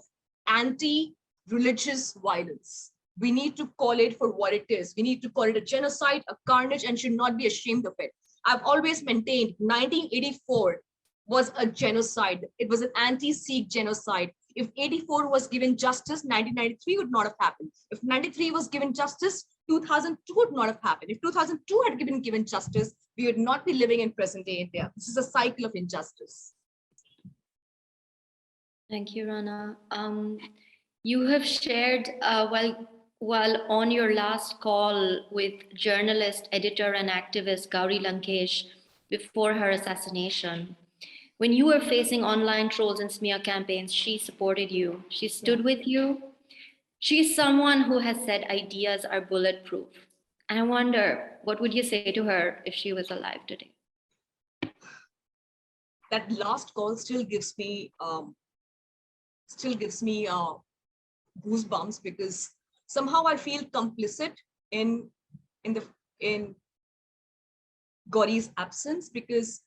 anti-religious violence. We need to call it for what it is. We need to call it a genocide, a carnage, and should not be ashamed of it. I've always maintained 1984 was a genocide. It was an anti-Sikh genocide. If 84 was given justice, 1993 would not have happened. If 93 was given justice, 2002 would not have happened. If 2002 had been given justice, we would not be living in present day India. This is a cycle of injustice. Thank you, Rana. You have shared while on your last call with journalist, editor, and activist Gauri Lankesh before her assassination. When you were facing online trolls and smear campaigns, she supported you. She stood with you. She's someone who has said ideas are bulletproof. And I wonder, what would you say to her if she was alive today? That last call still gives me goosebumps, because somehow I feel complicit in Gauri's absence, because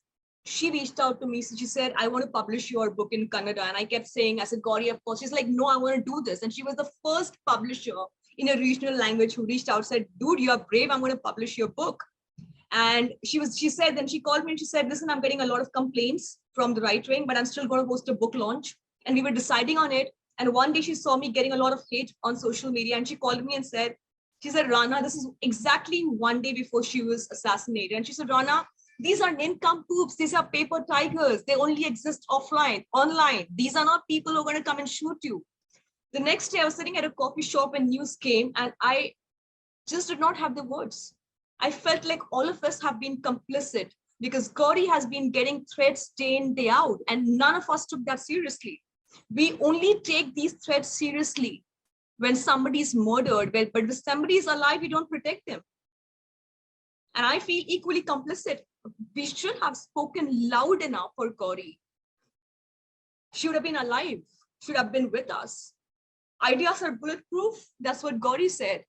she reached out to me. So she said, I want to publish your book in Kannada. And I kept saying, I said, Gauri, of course. She's like, no, I want to do this. And she was the first publisher in a regional language who reached out, said, dude, you're brave. I'm going to publish your book. And she said, then she called me and she said, listen, I'm getting a lot of complaints from the right wing, but I'm still going to host a book launch. And we were deciding on it. And one day she saw me getting a lot of hate on social media. And she called me and said, Rana, this is exactly one day before she was assassinated. And she said, Rana, these are nincompoops. These are paper tigers. They only exist online. These are not people who are going to come and shoot you. The next day I was sitting at a coffee shop and news came, and I just did not have the words. I felt like all of us have been complicit, because Gauri has been getting threats day in, day out, and none of us took that seriously. We only take these threats seriously when somebody is murdered, but if somebody is alive, we don't protect them. And I feel equally complicit. We should have spoken loud enough for Gauri. She would have been alive, should have been with us. Ideas are bulletproof. That's what Gauri said.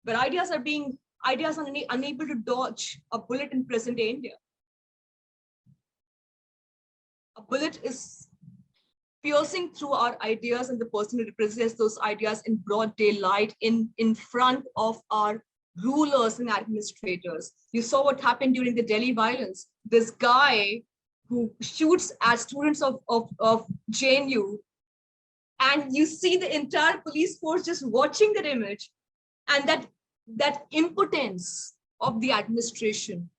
But ideas are unable to dodge a bullet in present day India. A bullet is piercing through our ideas, and the person who represents those ideas in broad daylight in front of our rulers and administrators. You saw what happened during the Delhi violence. This guy who shoots at students of JNU, and you see the entire police force just watching that image, and that impotence of the administration.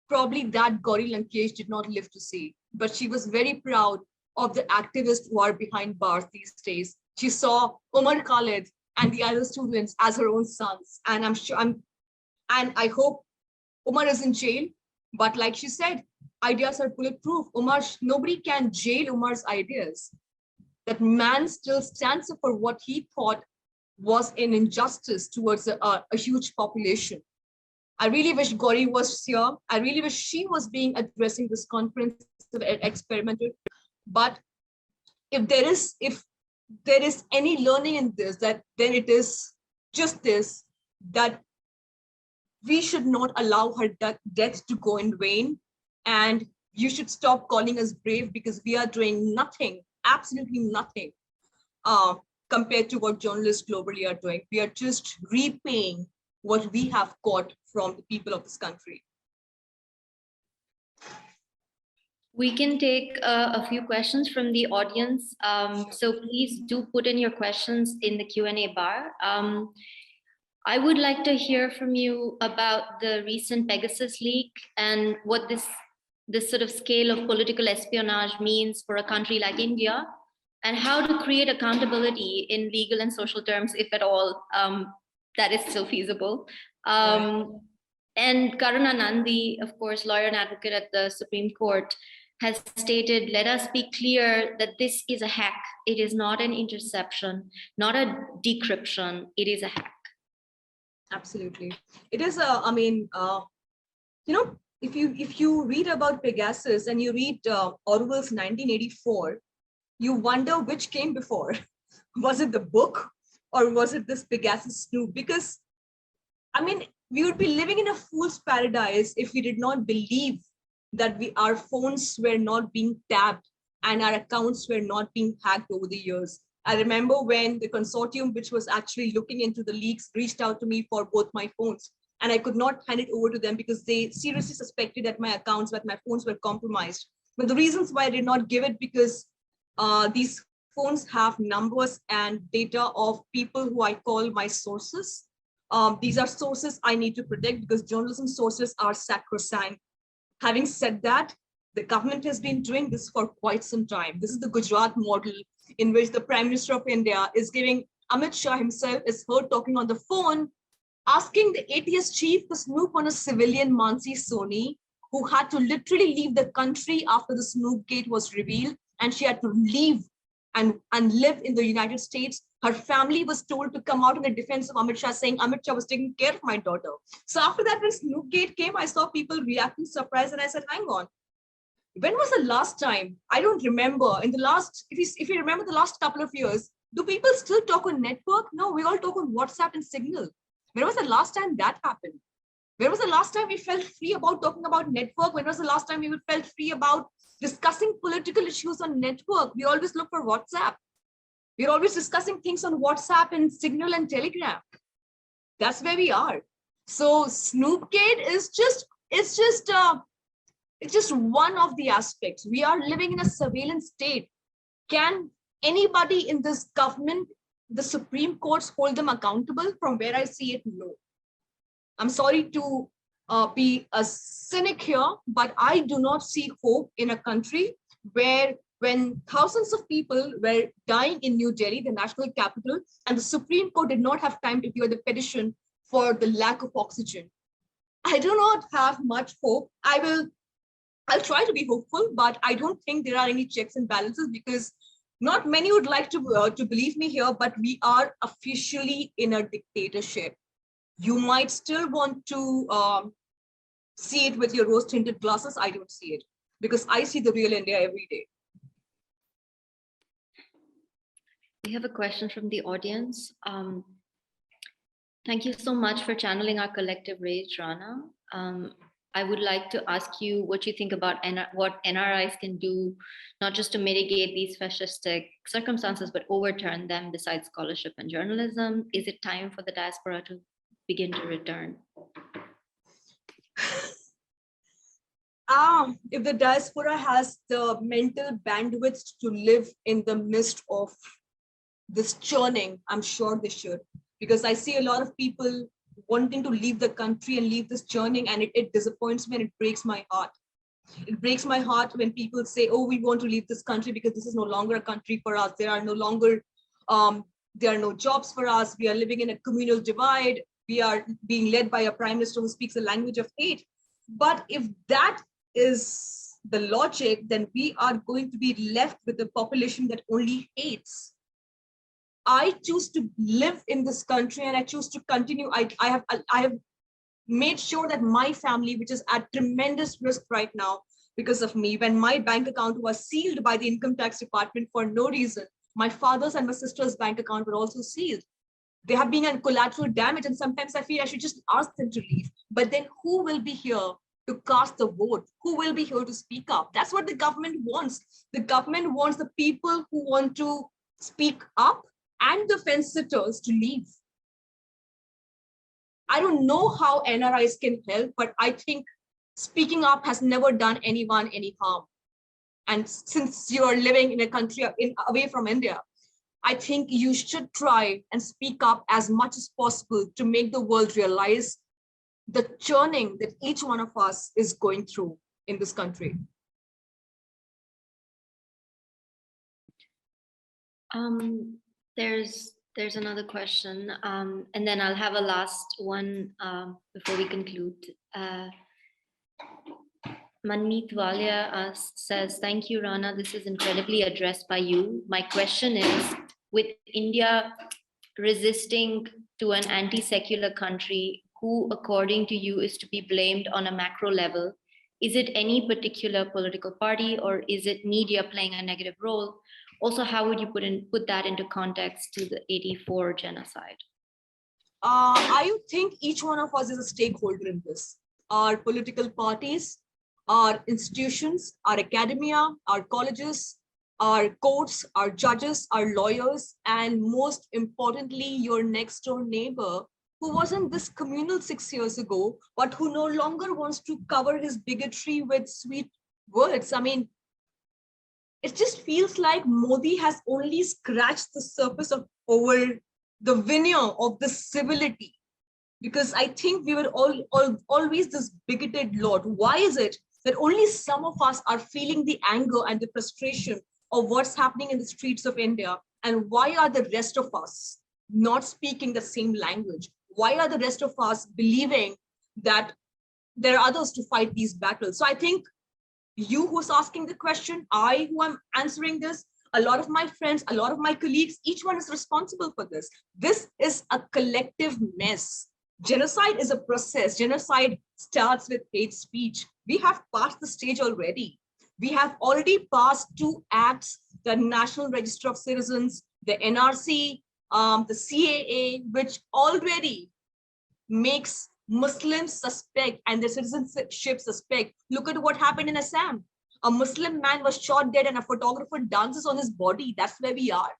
Probably that Gauri Lankesh did not live to see, but she was very proud of the activists who are behind bars these days. She saw Umar Khalid and the other students as her own sons. And I hope Umar is in jail, but like she said, ideas are bulletproof. Nobody can jail Umar's ideas. That man still stands up for what he thought was an injustice towards a huge population. I really wish Gauri was here. I really wish she was addressing this conference of experimental. But if there is any learning in this, then it is just this, that we should not allow her death to go in vain. And you should stop calling us brave, because we are doing nothing, absolutely nothing, compared to what journalists globally are doing. We are just repaying what we have got from the people of this country. We can take a few questions from the audience. So please do put in your questions in the Q&A bar. I would like to hear from you about the recent Pegasus leak and what this sort of scale of political espionage means for a country like India, and how to create accountability in legal and social terms, if at all, that is still feasible. And Karuna Nandi, of course, lawyer and advocate at the Supreme Court, has stated, let us be clear that this is a hack. It is not an interception, not a decryption. It is a hack. Absolutely. It is a, I mean, you know, if you read about Pegasus and you read Orwell's 1984, you wonder which came before. Was it the book or was it this Pegasus Snoop? Because, I mean, we would be living in a fool's paradise if we did not believe that our phones were not being tapped and our accounts were not being hacked over the years. I remember when the consortium, which was actually looking into the leaks, reached out to me for both my phones, and I could not hand it over to them because they seriously suspected that my accounts, that my phones were compromised. But the reasons why I did not give it, because these phones have numbers and data of people who I call my sources. These are sources I need to protect because journalism sources are sacrosanct. Having said that, the government has been doing this for quite some time. This is the Gujarat model in which the Prime Minister of India is giving Amit Shah himself is heard talking on the phone, asking the ATS chief to snoop on a civilian, Mansi Soni, who had to literally leave the country after the Snoop Gate was revealed, and she had to leave and live in the United States. Her family was told to come out in the defense of Amit Shah, saying Amit Shah was taking care of my daughter. So after that, when Snoop Gate came, I saw people reacting surprised, and I said, hang on. When was the last time? I don't remember. In the last, if you remember the last couple of years, do people still talk on network? No, we all talk on WhatsApp and Signal. When was the last time that happened? When was the last time we felt free about talking about network? When was the last time we felt free about discussing political issues on network? We always look for WhatsApp. We're always discussing things on WhatsApp and Signal and Telegram. That's where we are. So Snoopgate is just one of the aspects. We are living in a surveillance state. Can anybody in this government, the Supreme Courts, hold them accountable? From where I see it, no. I'm sorry to be a cynic here, but I do not see hope in a country where when thousands of people were dying in New Delhi, the national capital, and the Supreme Court did not have time to hear the petition for the lack of oxygen. I do not have much hope. I'll try to be hopeful, but I don't think there are any checks and balances, because not many would like to believe me here, but we are officially in a dictatorship. You might still want to see it with your rose-tinted glasses. I don't see it, because I see the real India every day. We have a question from the audience. Thank you so much for channeling our collective rage, Rana. I would like to ask you what you think about what NRIs can do, not just to mitigate these fascistic circumstances, but overturn them besides scholarship and journalism. Is it time for the diaspora to begin to return? If the diaspora has the mental bandwidth to live in the midst of this churning, I'm sure they should, because I see a lot of people wanting to leave the country and leave this churning, and it disappoints me and it breaks my heart. It breaks my heart when people say, oh, we want to leave this country because this is no longer a country for us. There are no longer, there are no jobs for us. We are living in a communal divide. We are being led by a prime minister who speaks a language of hate. But if that is the logic, then we are going to be left with a population that only hates. I choose to live in this country and I choose to continue. I have made sure that my family, which is at tremendous risk right now because of me, when my bank account was sealed by the income tax department for no reason, my father's and my sister's bank account were also sealed. They have been in collateral damage, and sometimes I feel I should just ask them to leave. But then who will be here to cast the vote? Who will be here to speak up? That's what the government wants. The government wants the people who want to speak up and the fence sitters to leave. I don't know how NRIs can help, but I think speaking up has never done anyone any harm. And since you're living in a country away from India, I think you should try and speak up as much as possible to make the world realize the churning that each one of us is going through in this country. There's There's another question, and then I'll have a last one before we conclude. Manmeet Walia says, thank you, Rana. This is incredibly addressed by you. My question is, with India resisting to an anti-secular country who, according to you, is to be blamed on a macro level, is it any particular political party or is it media playing a negative role? Also, how would you put that into context to the 84 genocide? I think each one of us is a stakeholder in this. Our political parties, our institutions, our academia, our colleges, our courts, our judges, our lawyers, and most importantly, your next door neighbor who was in this communal 6 years ago, but who no longer wants to cover his bigotry with sweet words. I mean, it just feels like Modi has only scratched the surface of over the veneer of the civility, because I think we were always this bigoted lot. Why is it that only some of us are feeling the anger and the frustration of what's happening in the streets of India? And why are the rest of us not speaking the same language? Why are the rest of us believing that there are others to fight these battles? So I think you who's asking the question, I who am answering this, a lot of my friends, a lot of my colleagues, each one is responsible for this. This is a collective mess. Genocide is a process. Genocide starts with hate speech. We have passed the stage already. We have already passed 2 acts, the National Register of Citizens, the NRC, the CAA, which already makes Muslims suspect and their citizenship suspect. Look at what happened in Assam. A Muslim man was shot dead and a photographer dances on his body. That's where we are.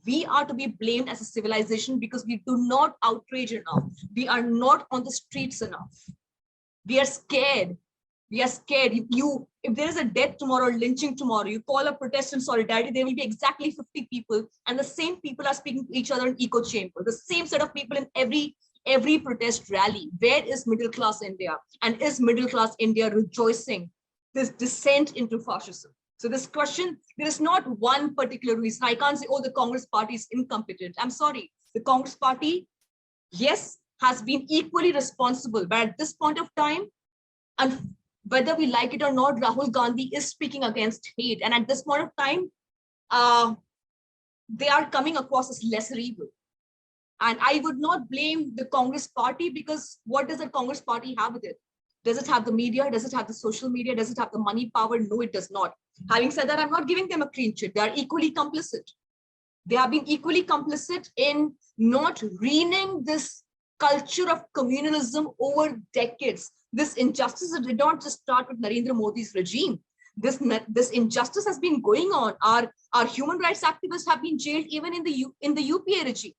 We are to be blamed as a civilization because we do not outrage enough. We are not on the streets enough. We are scared. We are scared. If there is a death tomorrow, lynching tomorrow, you call a protest in solidarity, there will be exactly 50 people, and the same people are speaking to each other in echo chamber. The same set of people in every protest rally. Where is middle class India? And is middle class India rejoicing this descent into fascism? So this question, there is not one particular reason. I can't say, oh, the Congress party is incompetent. I'm sorry. The Congress party, yes, has been equally responsible. But at this point of time, and whether we like it or not, Rahul Gandhi is speaking against hate. And at this point of time, they are coming across as lesser evil. And I would not blame the Congress party, because what does the Congress party have with it? Does it have the media? Does it have the social media? Does it have the money power? No, it does not. Having said that, I'm not giving them a clean sheet. They are equally complicit. They have been equally complicit in not renewing this culture of communalism over decades. This injustice did not just start with Narendra Modi's regime. This injustice has been going on. Our human rights activists have been jailed even in the UPA regime.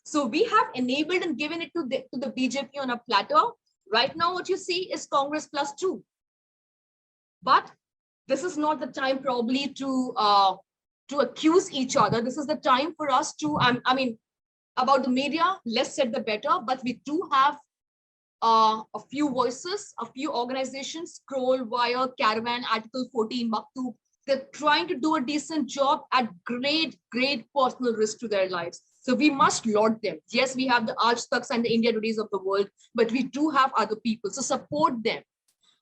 So we have enabled and given it to the BJP on a platter. Right now, what you see is Congress +2. But this is not the time probably to accuse each other. This is the time for us to, I mean, about the media, less said the better, but we do have a few voices, a few organizations, Scroll, Wire, Caravan, Article 14, Maktub. They're trying to do a decent job at great personal risk to their lives. So we must laud them. Yes, we have the Aaj Taks and the India Todays of the world, but we do have other people. So support them.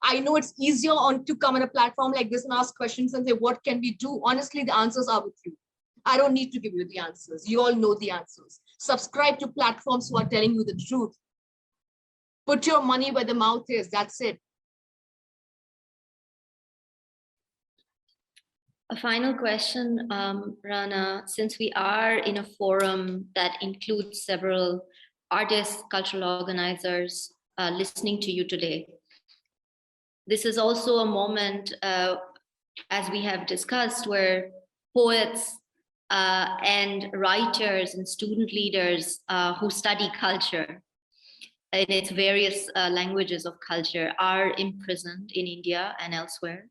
I know it's easier to come on a platform like this and ask questions and say, what can we do? Honestly, the answers are with you. I don't need to give you the answers. You all know the answers. Subscribe to platforms who are telling you the truth. Put your money where the mouth is. That's it. A final question, Rana, since we are in a forum that includes several artists, cultural organizers listening to you today, this is also a moment, as we have discussed, where poets and writers and student leaders who study culture in its various languages of culture are imprisoned in India and elsewhere.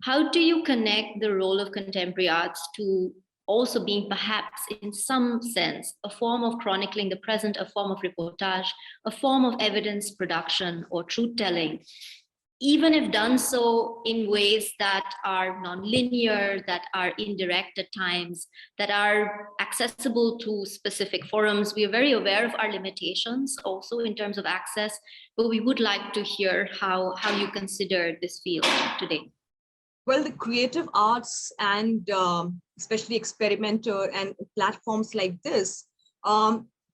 How do you connect the role of contemporary arts to also being perhaps in some sense a form of chronicling the present, a form of reportage, a form of evidence production or truth telling even if done so in ways that are non-linear, that are indirect at times, that are accessible to specific forums. We are very aware of our limitations also in terms of access, but we would like to hear how you consider this field today. Well, the creative arts and especially experimenter and platforms like this,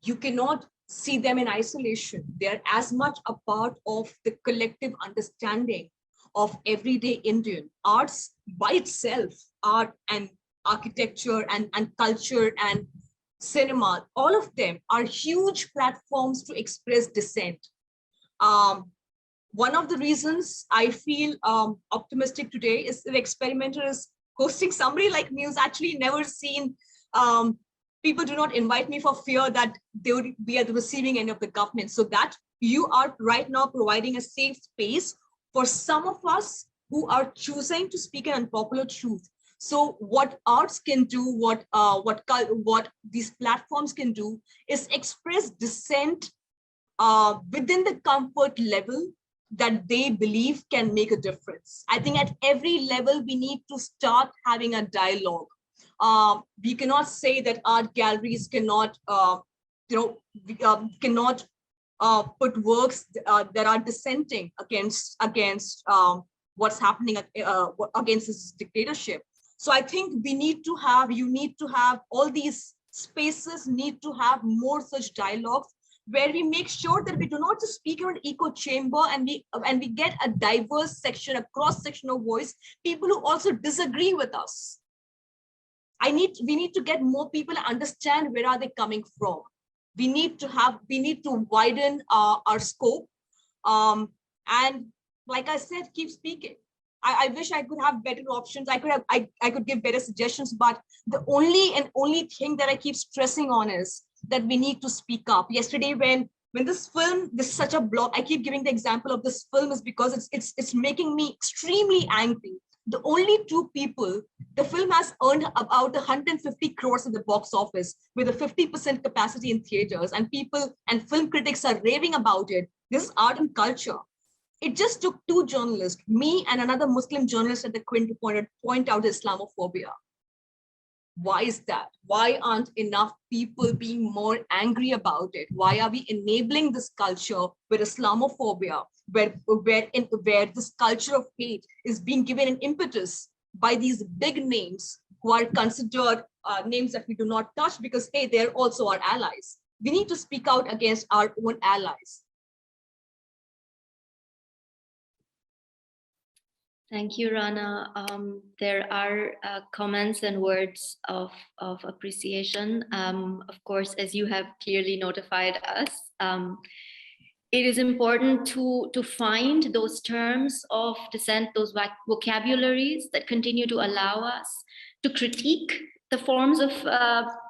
you cannot see them in isolation. They're as much a part of the collective understanding of everyday Indian. Arts by itself, art and architecture and culture and cinema, all of them are huge platforms to express dissent. One of the reasons I feel optimistic today is the experimenter is hosting somebody like me who's actually never seen. People do not invite me for fear that they would be at the receiving end of the government. So that you are right now providing a safe space for some of us who are choosing to speak an unpopular truth. So what arts can do, what these platforms can do is express dissent within the comfort level that they believe can make a difference. I think at every level, we need to start having a dialogue. We cannot say that art galleries cannot, cannot put works that are dissenting against what's happening against this dictatorship. So I think we need to have, you need to have all these spaces need to have more such dialogues where we make sure that we do not just speak in an echo chamber and we get a diverse section, a cross section of voice, people who also disagree with us. We need to get more people to understand where are they coming from. We need to widen our scope. And like I said, keep speaking. I wish I could have better options. I could give better suggestions, but the only thing that I keep stressing on is that we need to speak up. Yesterday, when this film, this is such a block, I keep giving the example of this film is because it's making me extremely angry. The only two people, the film has earned about 150 crores at the box office with a 50% capacity in theaters, and people and film critics are raving about it. This is art and culture. It just took two journalists, me and another Muslim journalist at the Quint, to point out Islamophobia. Why is that? Why aren't enough people being more angry about it? Why are we enabling this culture with Islamophobia, where this culture of hate is being given an impetus by these big names who are considered names that we do not touch because, hey, they're also our allies. We need to speak out against our own allies. Thank you, Rana. There are comments and words of appreciation. Of course, as you have clearly notified us, it is important to find those terms of dissent, those vocabularies that continue to allow us to critique the forms of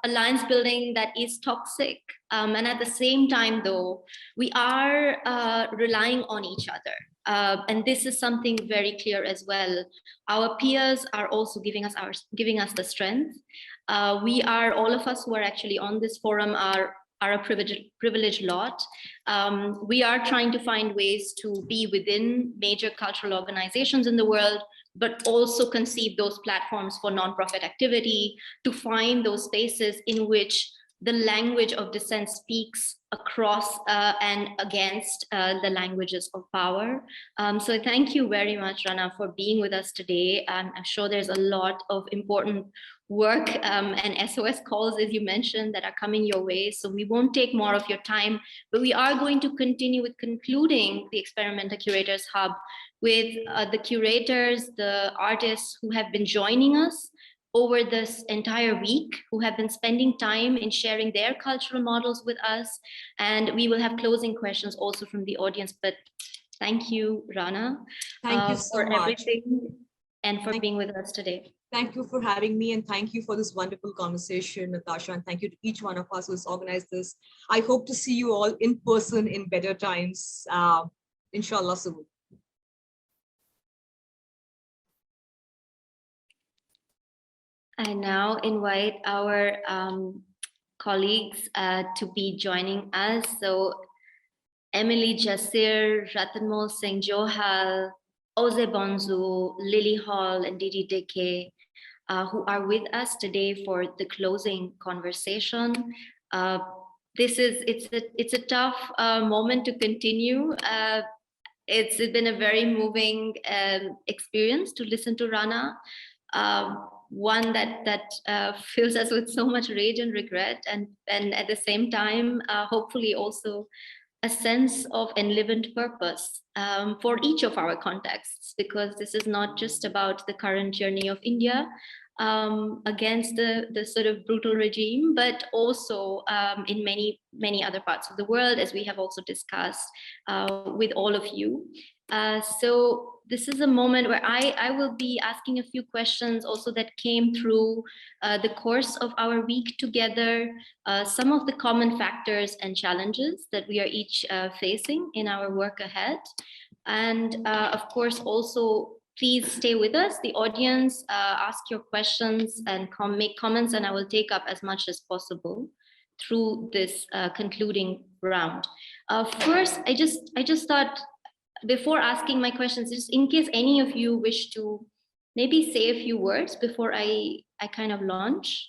alliance building that is toxic. And at the same time, though, we are relying on each other. And this is something very clear as well. Our peers are also giving us the strength. We are, all of us who are actually on this forum are a privileged lot. We are trying to find ways to be within major cultural organizations in the world, but also conceive those platforms for nonprofit activity, to find those spaces in which the language of dissent speaks across and against the languages of power. So thank you very much, Rana, for being with us today. I'm sure there's a lot of important work and SOS calls, as you mentioned, that are coming your way. So we won't take more of your time, but we are going to continue with concluding the Experimenter Curators Hub with the curators, the artists who have been joining us over this entire week, who have been spending time in sharing their cultural models with us. And we will have closing questions also from the audience. But thank you, Rana. Thank you so much. Everything and for being with us today. Thank you for having me, and thank you for this wonderful conversation, Natasha, and thank you to each one of us who has organized this. I hope to see you all in person in better times, inshallah soon. I now invite our colleagues to be joining us. So Emily Jasir, Ratanmol Singh Johal, Oze Bonzu, Lily Hall, and Didi Deke, who are with us today for the closing conversation. It's a tough moment to continue. It's been a very moving experience to listen to Rana. One that fills us with so much rage and regret, and at the same time, hopefully also a sense of enlivened purpose for each of our contexts, because this is not just about the current journey of India against the sort of brutal regime, but also in many other parts of the world, as we have also discussed with all of you. So this is a moment where I will be asking a few questions also that came through the course of our week together, some of the common factors and challenges that we are each facing in our work ahead. And of course, also, please stay with us, the audience, ask your questions and make comments, and I will take up as much as possible through this concluding round. First, I just thought, before asking my questions, just in case any of you wish to maybe say a few words before I kind of launch.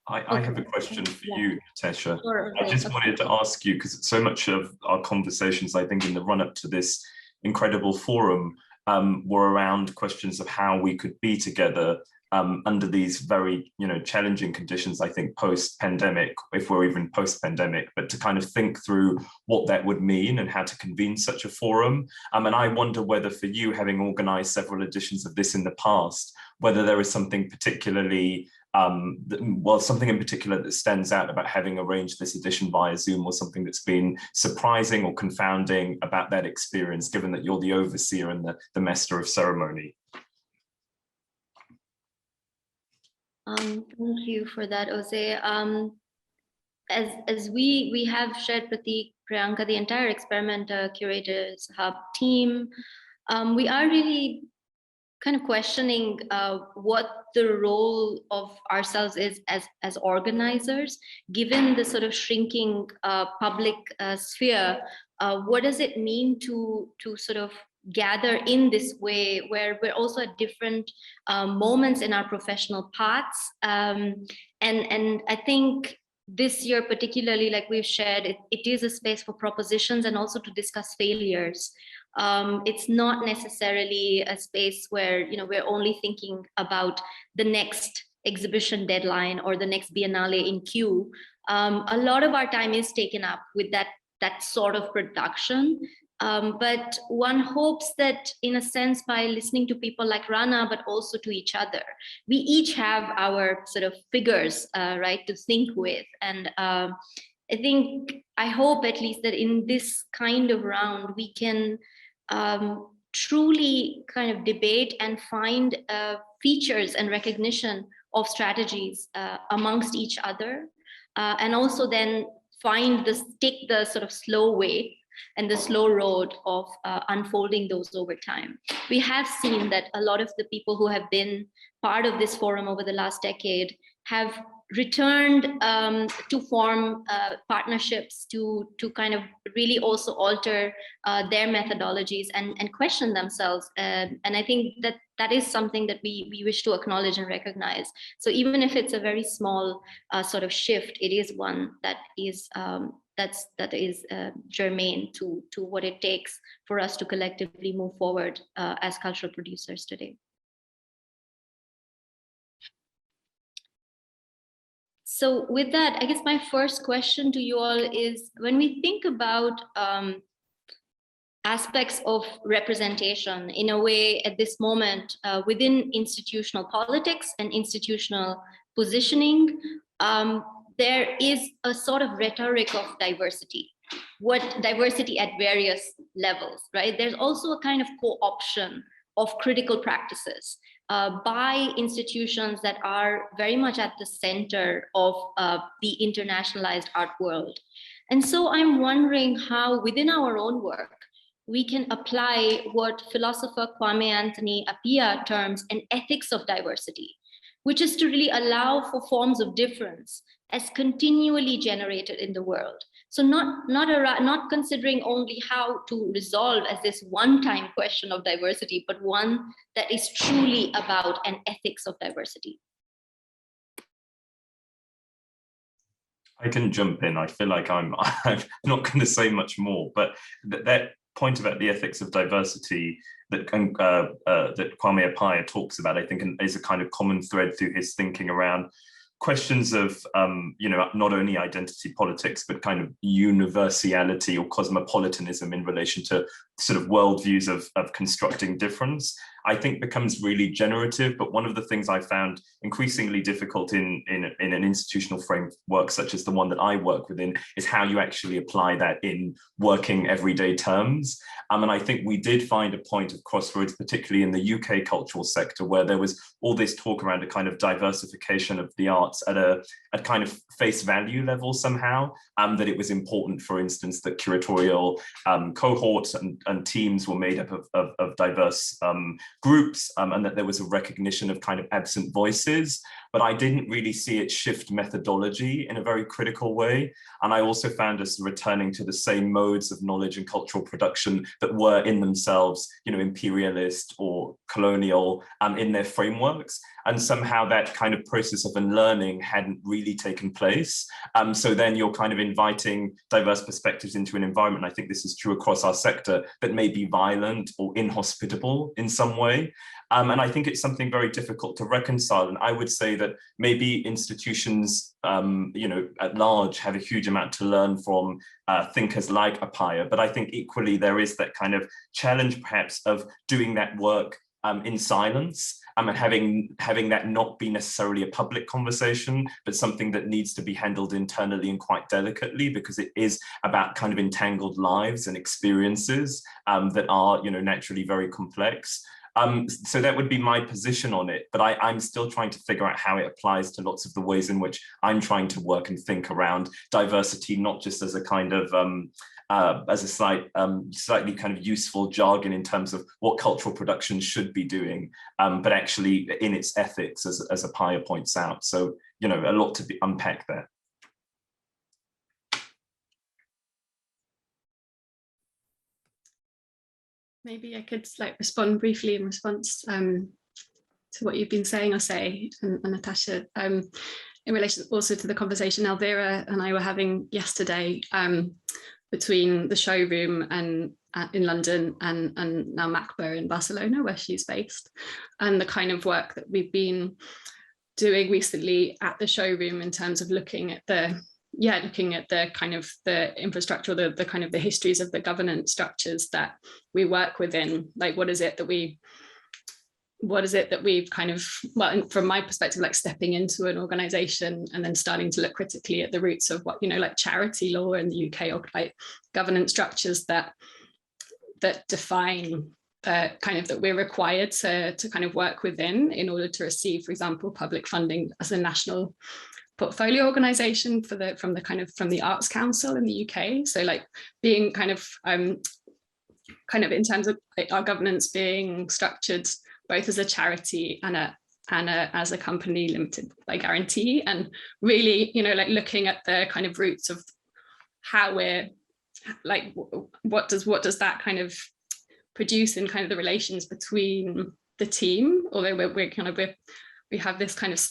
I have a question for you, Natasha. Sure, okay. I just wanted to ask you, because so much of our conversations, I think, in the run-up to this incredible forum were around questions of how we could be together under these very, challenging conditions, I think, post-pandemic, if we're even post-pandemic, but to kind of think through what that would mean and how to convene such a forum. And I wonder whether for you, having organized several editions of this in the past, whether there is something particularly something in particular that stands out about having arranged this edition via Zoom, or something that's been surprising or confounding about that experience, given that you're the overseer and the master of ceremony. Thank you for that, Oze. As we have shared, Prateek, Priyanka, the entire Experiment Curators Hub team, we are really kind of questioning what the role of ourselves is as organizers, given the sort of shrinking public sphere. What does it mean to sort of gather in this way, where we're also at different moments in our professional paths? And I think this year particularly, like we've shared, it is a space for propositions and also to discuss failures. It's not necessarily a space where we're only thinking about the next exhibition deadline or the next biennale in queue. A lot of our time is taken up with that sort of production. But one hopes that, in a sense, by listening to people like Rana, but also to each other, we each have our sort of figures, right, to think with. And I hope at least that in this kind of round, we can truly kind of debate and find features and recognition of strategies amongst each other, and also then take the sort of slow way and the slow road of unfolding those over time. We have seen that a lot of the people who have been part of this forum over the last decade have returned to form partnerships to kind of really also alter their methodologies and question themselves. And I think that is something that we wish to acknowledge and recognize. So even if it's a very small sort of shift, it is one that is germane to what it takes for us to collectively move forward as cultural producers today. So with that, I guess my first question to you all is, when we think about aspects of representation in a way at this moment within institutional politics and institutional positioning, there is a sort of rhetoric of diversity. What diversity at various levels, right? There's also a kind of co-option of critical practices by institutions that are very much at the center of the internationalized art world. And so I'm wondering how, within our own work, we can apply what philosopher Kwame Anthony Appiah terms an ethics of diversity, which is to really allow for forms of difference as continually generated in the world. So not considering only how to resolve as this one-time question of diversity, but one that is truly about an ethics of diversity. I can jump in. I feel like I'm not going to say much more, but that point about the ethics of diversity that that Kwame Appiah talks about, I think, is a kind of common thread through his thinking around questions of, not only identity politics, but kind of universality or cosmopolitanism in relation to sort of worldviews of constructing difference, I think becomes really generative. But one of the things I found increasingly difficult in an institutional framework such as the one that I work within is how you actually apply that in working everyday terms. And I think we did find a point of crossroads, particularly in the UK cultural sector, where there was all this talk around a kind of diversification of the arts at a kind of face value level somehow, that it was important, for instance, that curatorial cohorts and teams were made up of diverse groups, and that there was a recognition of kind of absent voices. But I didn't really see it shift methodology in a very critical way. And I also found us returning to the same modes of knowledge and cultural production that were in themselves, imperialist or colonial in their frameworks. And somehow that kind of process of unlearning hadn't really taken place. So then you're kind of inviting diverse perspectives into an environment. I think this is true across our sector, that may be violent or inhospitable in some way. And I think it's something very difficult to reconcile. And I would say that maybe institutions, at large have a huge amount to learn from thinkers like Appiah. But I think equally there is that kind of challenge perhaps of doing that work in silence, and having that not be necessarily a public conversation, but something that needs to be handled internally and quite delicately, because it is about kind of entangled lives and experiences that are, naturally very complex. So that would be my position on it, but I'm still trying to figure out how it applies to lots of the ways in which I'm trying to work and think around diversity, not just as a kind of as a slightly kind of useful jargon in terms of what cultural production should be doing, but actually in its ethics, as Appiah points out. So, a lot to be unpacked there. Maybe I could respond briefly in response to what you've been saying, and Natasha, in relation also to the conversation Elvira and I were having yesterday between the showroom and in London and now MACBA in Barcelona, where she's based, and the kind of work that we've been doing recently at the showroom in terms of looking at the kind of the infrastructure, the kind of the histories of the governance structures that we work within. What is it that we've kind of, well, from my perspective, stepping into an organization and then starting to look critically at the roots of what, charity law in the UK, or governance structures that define kind of that we're required to kind of work within in order to receive, for example, public funding as a national portfolio organization from the Arts Council in the UK. So being kind of in terms of our governance being structured both as a charity and as a company limited by guarantee, and really looking at the kind of roots of how we're what does that kind of produce in kind of the relations between the team, although we have this kind of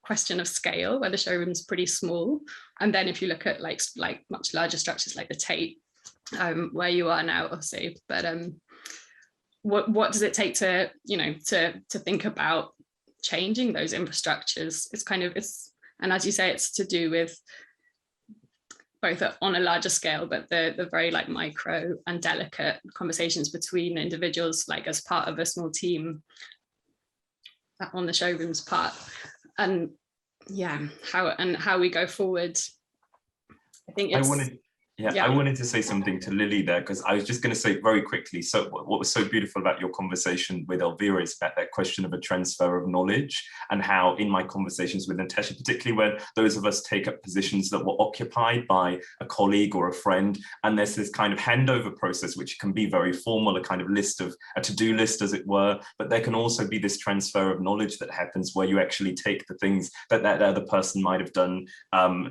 question of scale where the showroom's pretty small, and then if you look at much larger structures like the Tate, where you are now, obviously, but what does it take to to think about changing those infrastructures? And as you say, it's to do with both on a larger scale, but the very micro and delicate conversations between individuals, as part of a small team on the showroom's part. And how we go forward. I think it's I wanted to say something to Lily there, because I was just going to say very quickly. So what was so beautiful about your conversation with Elvira is that question of a transfer of knowledge, and how in my conversations with Natasha, particularly when those of us take up positions that were occupied by a colleague or a friend, and there's this kind of handover process, which can be very formal, a kind of list of a to-do list, as it were, but there can also be this transfer of knowledge that happens where you actually take the things that that other person might have done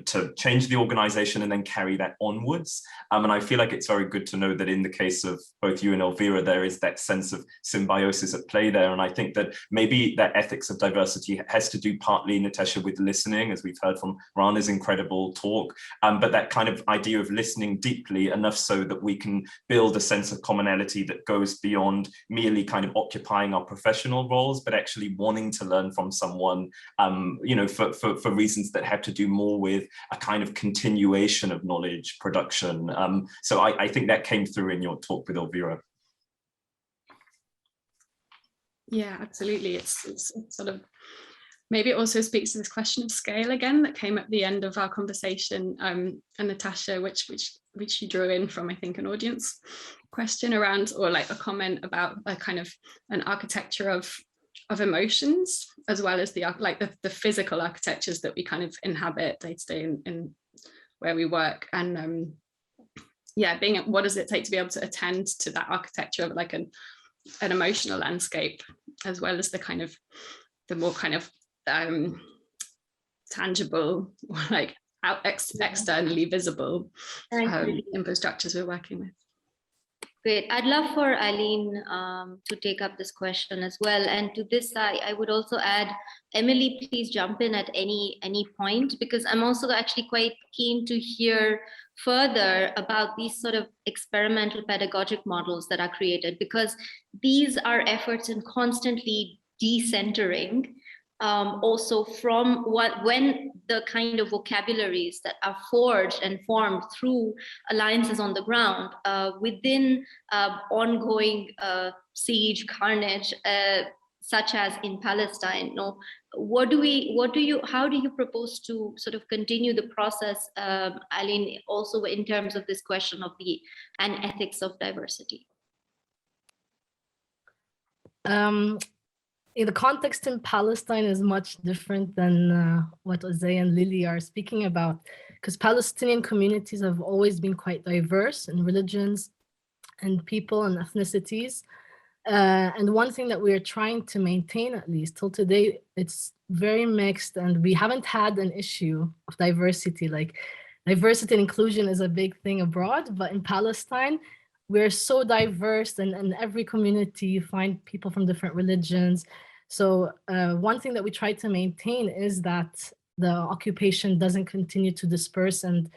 to change the organization and then carry that onwards. And I feel like it's very good to know that in the case of both you and Elvira, there is that sense of symbiosis at play there. And I think that maybe that ethics of diversity has to do partly, Natasha, with listening, as we've heard from Rana's incredible talk, but that kind of idea of listening deeply enough so that we can build a sense of commonality that goes beyond merely kind of occupying our professional roles, but actually wanting to learn from someone, you know, for reasons that have to do more with a kind of continuation of knowledge production. So I think that came through in your talk with Elvira. Yeah, absolutely. It's sort of, maybe it also speaks to this question of scale again that came at the end of our conversation, and Natasha, which you drew in from, I think, an audience question around, or like a comment about a kind of an architecture of emotions, as well as the physical architectures that we kind of inhabit day to day in where we work. And yeah, what does it take to be able to attend to that architecture of like an emotional landscape, as well as the kind of the more kind of tangible, or like externally visible infrastructures we're working with. Great. I'd love for Eileen to take up this question as well. And to this, I would also add, Emily, please jump in at any point, because I'm also actually quite keen to hear further about these sort of experimental pedagogic models that are created, because these are efforts in constantly decentering also from when the kind of vocabularies that are forged and formed through alliances on the ground within ongoing siege, carnage, such as in Palestine. No, how do you propose to sort of continue the process, Eileen, also in terms of this question of and ethics of diversity? The context in Palestine is much different than what Ozay and Lily are speaking about, because Palestinian communities have always been quite diverse in religions and people and ethnicities. And one thing that we are trying to maintain, at least till today, it's very mixed, and we haven't had an issue of diversity. Like, diversity and inclusion is a big thing abroad, but in Palestine, we're so diverse, and in every community you find people from different religions. So one thing that we try to maintain is that the occupation doesn't continue to disperse and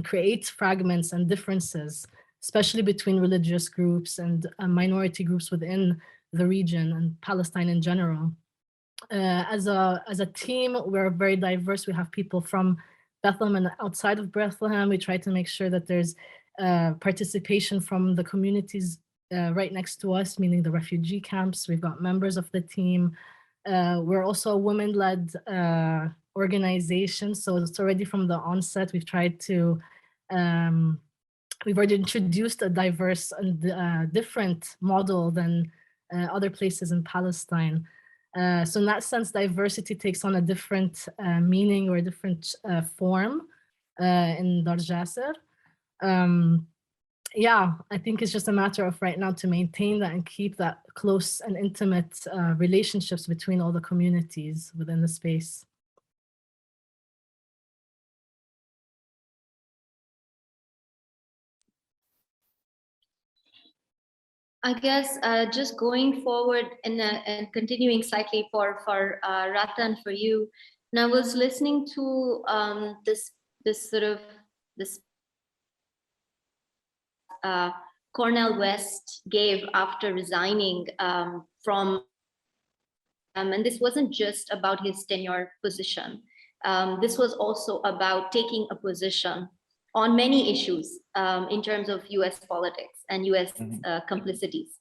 create fragments and differences, especially between religious groups and minority groups within the region and Palestine in general. As a team, we're very diverse. We have people from Bethlehem and outside of Bethlehem. We try to make sure that there's participation from the communities right next to us, meaning the refugee camps. We've got members of the team. We're also a women-led organization. So it's already from the onset, we've tried to, we've already introduced a diverse and different model than other places in Palestine. So in that sense, diversity takes on a different meaning or a different form in Dar Jasser. Yeah, I think it's just a matter of right now to maintain that and keep that close and intimate relationships between all the communities within the space. I guess just going forward and continuing slightly for Rata and for you. And I was listening to this Cornel West gave after resigning from, and this wasn't just about his tenure position. This was also about taking a position on many issues in terms of US politics and US complicities.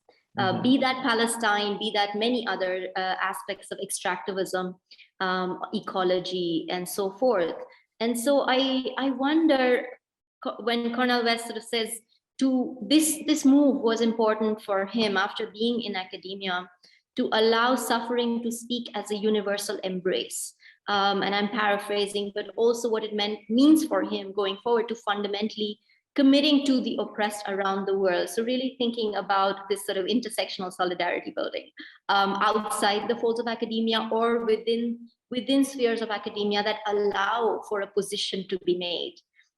Be that Palestine, be that many other aspects of extractivism, ecology, and so forth. And so I wonder, when Cornel West sort of says this move was important for him after being in academia to allow suffering to speak as a universal embrace. And I'm paraphrasing, but also what it means for him going forward to fundamentally committing to the oppressed around the world. So really thinking about this sort of intersectional solidarity building outside the folds of academia or within spheres of academia that allow for a position to be made.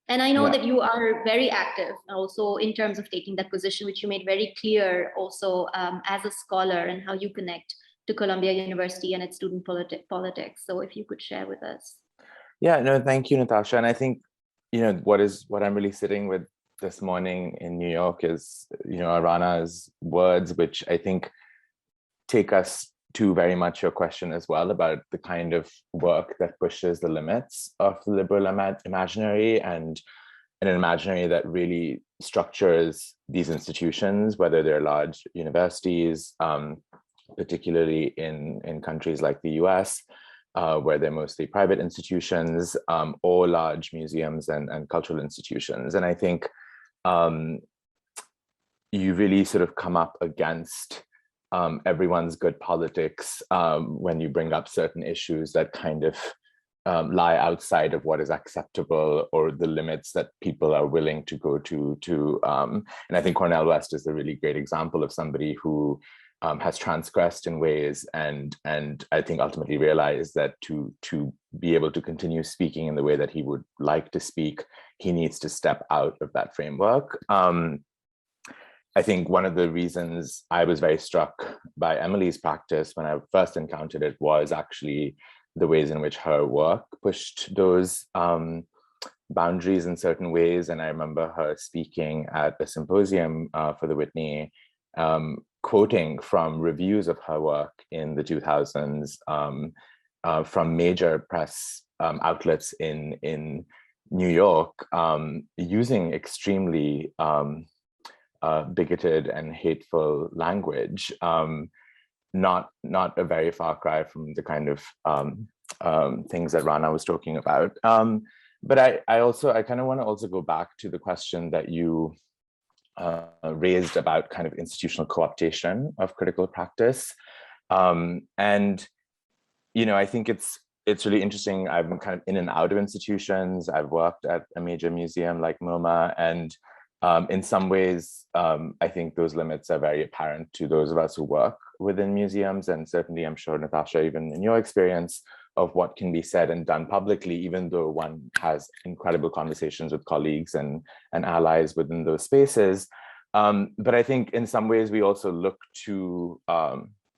And I know that you are very active also in terms of taking that position, which you made very clear also as a scholar and how you connect to Columbia University and its student politics. So if you could share with us. Yeah, no, thank you, Natasha. And I think, what I'm really sitting with this morning in New York is, Rana's words, which I think take us to very much your question as well about the kind of work that pushes the limits of the liberal imaginary and an imaginary that really structures these institutions, whether they're large universities, particularly in countries like the US, where they're mostly private institutions, or large museums and cultural institutions. And I think you really sort of come up against everyone's good politics when you bring up certain issues that kind of lie outside of what is acceptable or the limits that people are willing to go to. And I think Cornel West is a really great example of somebody who has transgressed in ways and I think ultimately realized that to be able to continue speaking in the way that he would like to speak, he needs to step out of that framework. I think one of the reasons I was very struck by Emily's practice when I first encountered it was actually the ways in which her work pushed those boundaries in certain ways. And I remember her speaking at a symposium for the Whitney, quoting from reviews of her work in the 2000s from major press outlets in New York, using extremely bigoted and hateful language, not a very far cry from the kind of things that Rana was talking about. But I kind of want to also go back to the question that you raised about kind of institutional co-optation of critical practice. And, I think it's really interesting. I've been kind of in and out of institutions. I've worked at a major museum like MoMA, and in some ways, I think those limits are very apparent to those of us who work within museums. And certainly, I'm sure, Natasha, even in your experience of what can be said and done publicly, even though one has incredible conversations with colleagues and allies within those spaces. But I think in some ways, we also look to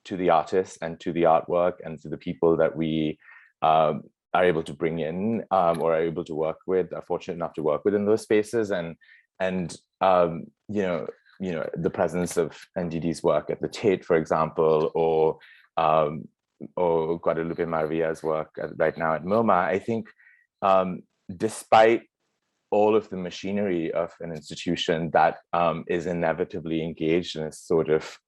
the artists and to the artwork and to the people that we are able to bring in or are able to work with, are fortunate enough to work within those spaces. And the presence of Ndidi's work at the Tate, for example, or Guadalupe Marvilla's work right now at MoMA, I think despite all of the machinery of an institution that is inevitably engaged in a sort of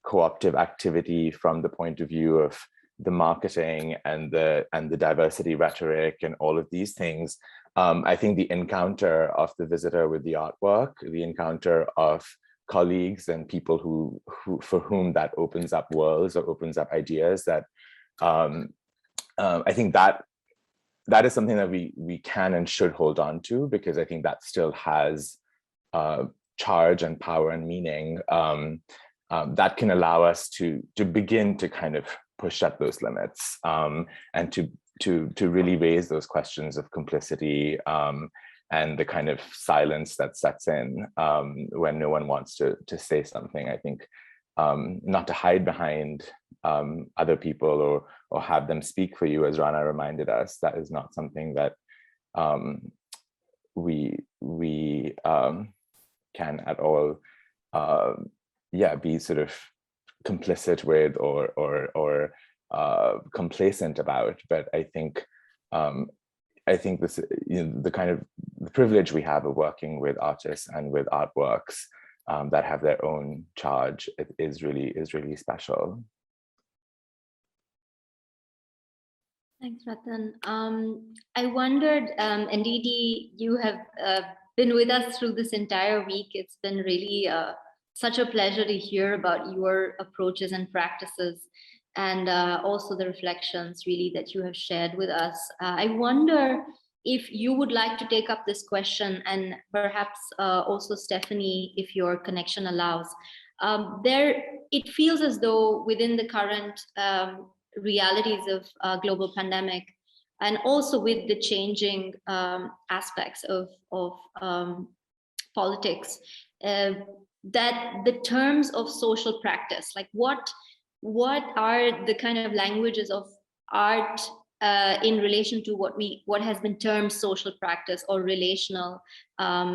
co-optive activity from the point of view of the marketing and the diversity rhetoric and all of these things, I think the encounter of the visitor with the artwork, the encounter of colleagues and people who for whom that opens up worlds or opens up ideas, that I think that is something that we can and should hold on to, because I think that still has charge and power and meaning that can allow us to begin to kind of push up those limits and to really raise those questions of complicity and the kind of silence that sets in when no one wants to say something. I think not to hide behind other people or have them speak for you, as Rana reminded us, that is not something that we can at all be sort of complicit with or complacent about. But I think this, the kind of the privilege we have of working with artists and with artworks that have their own charge is really special. Thanks, Ratan. I wondered, Ndidi, you have been with us through this entire week. It's been really such a pleasure to hear about your approaches and practices, and also the reflections really that you have shared with us. I wonder if you would like to take up this question, and perhaps also Stephanie, if your connection allows. It feels as though within the current realities of global pandemic, and also with the changing aspects of politics, that the terms of social practice, like what are the kind of languages of art in relation to what has been termed social practice or relational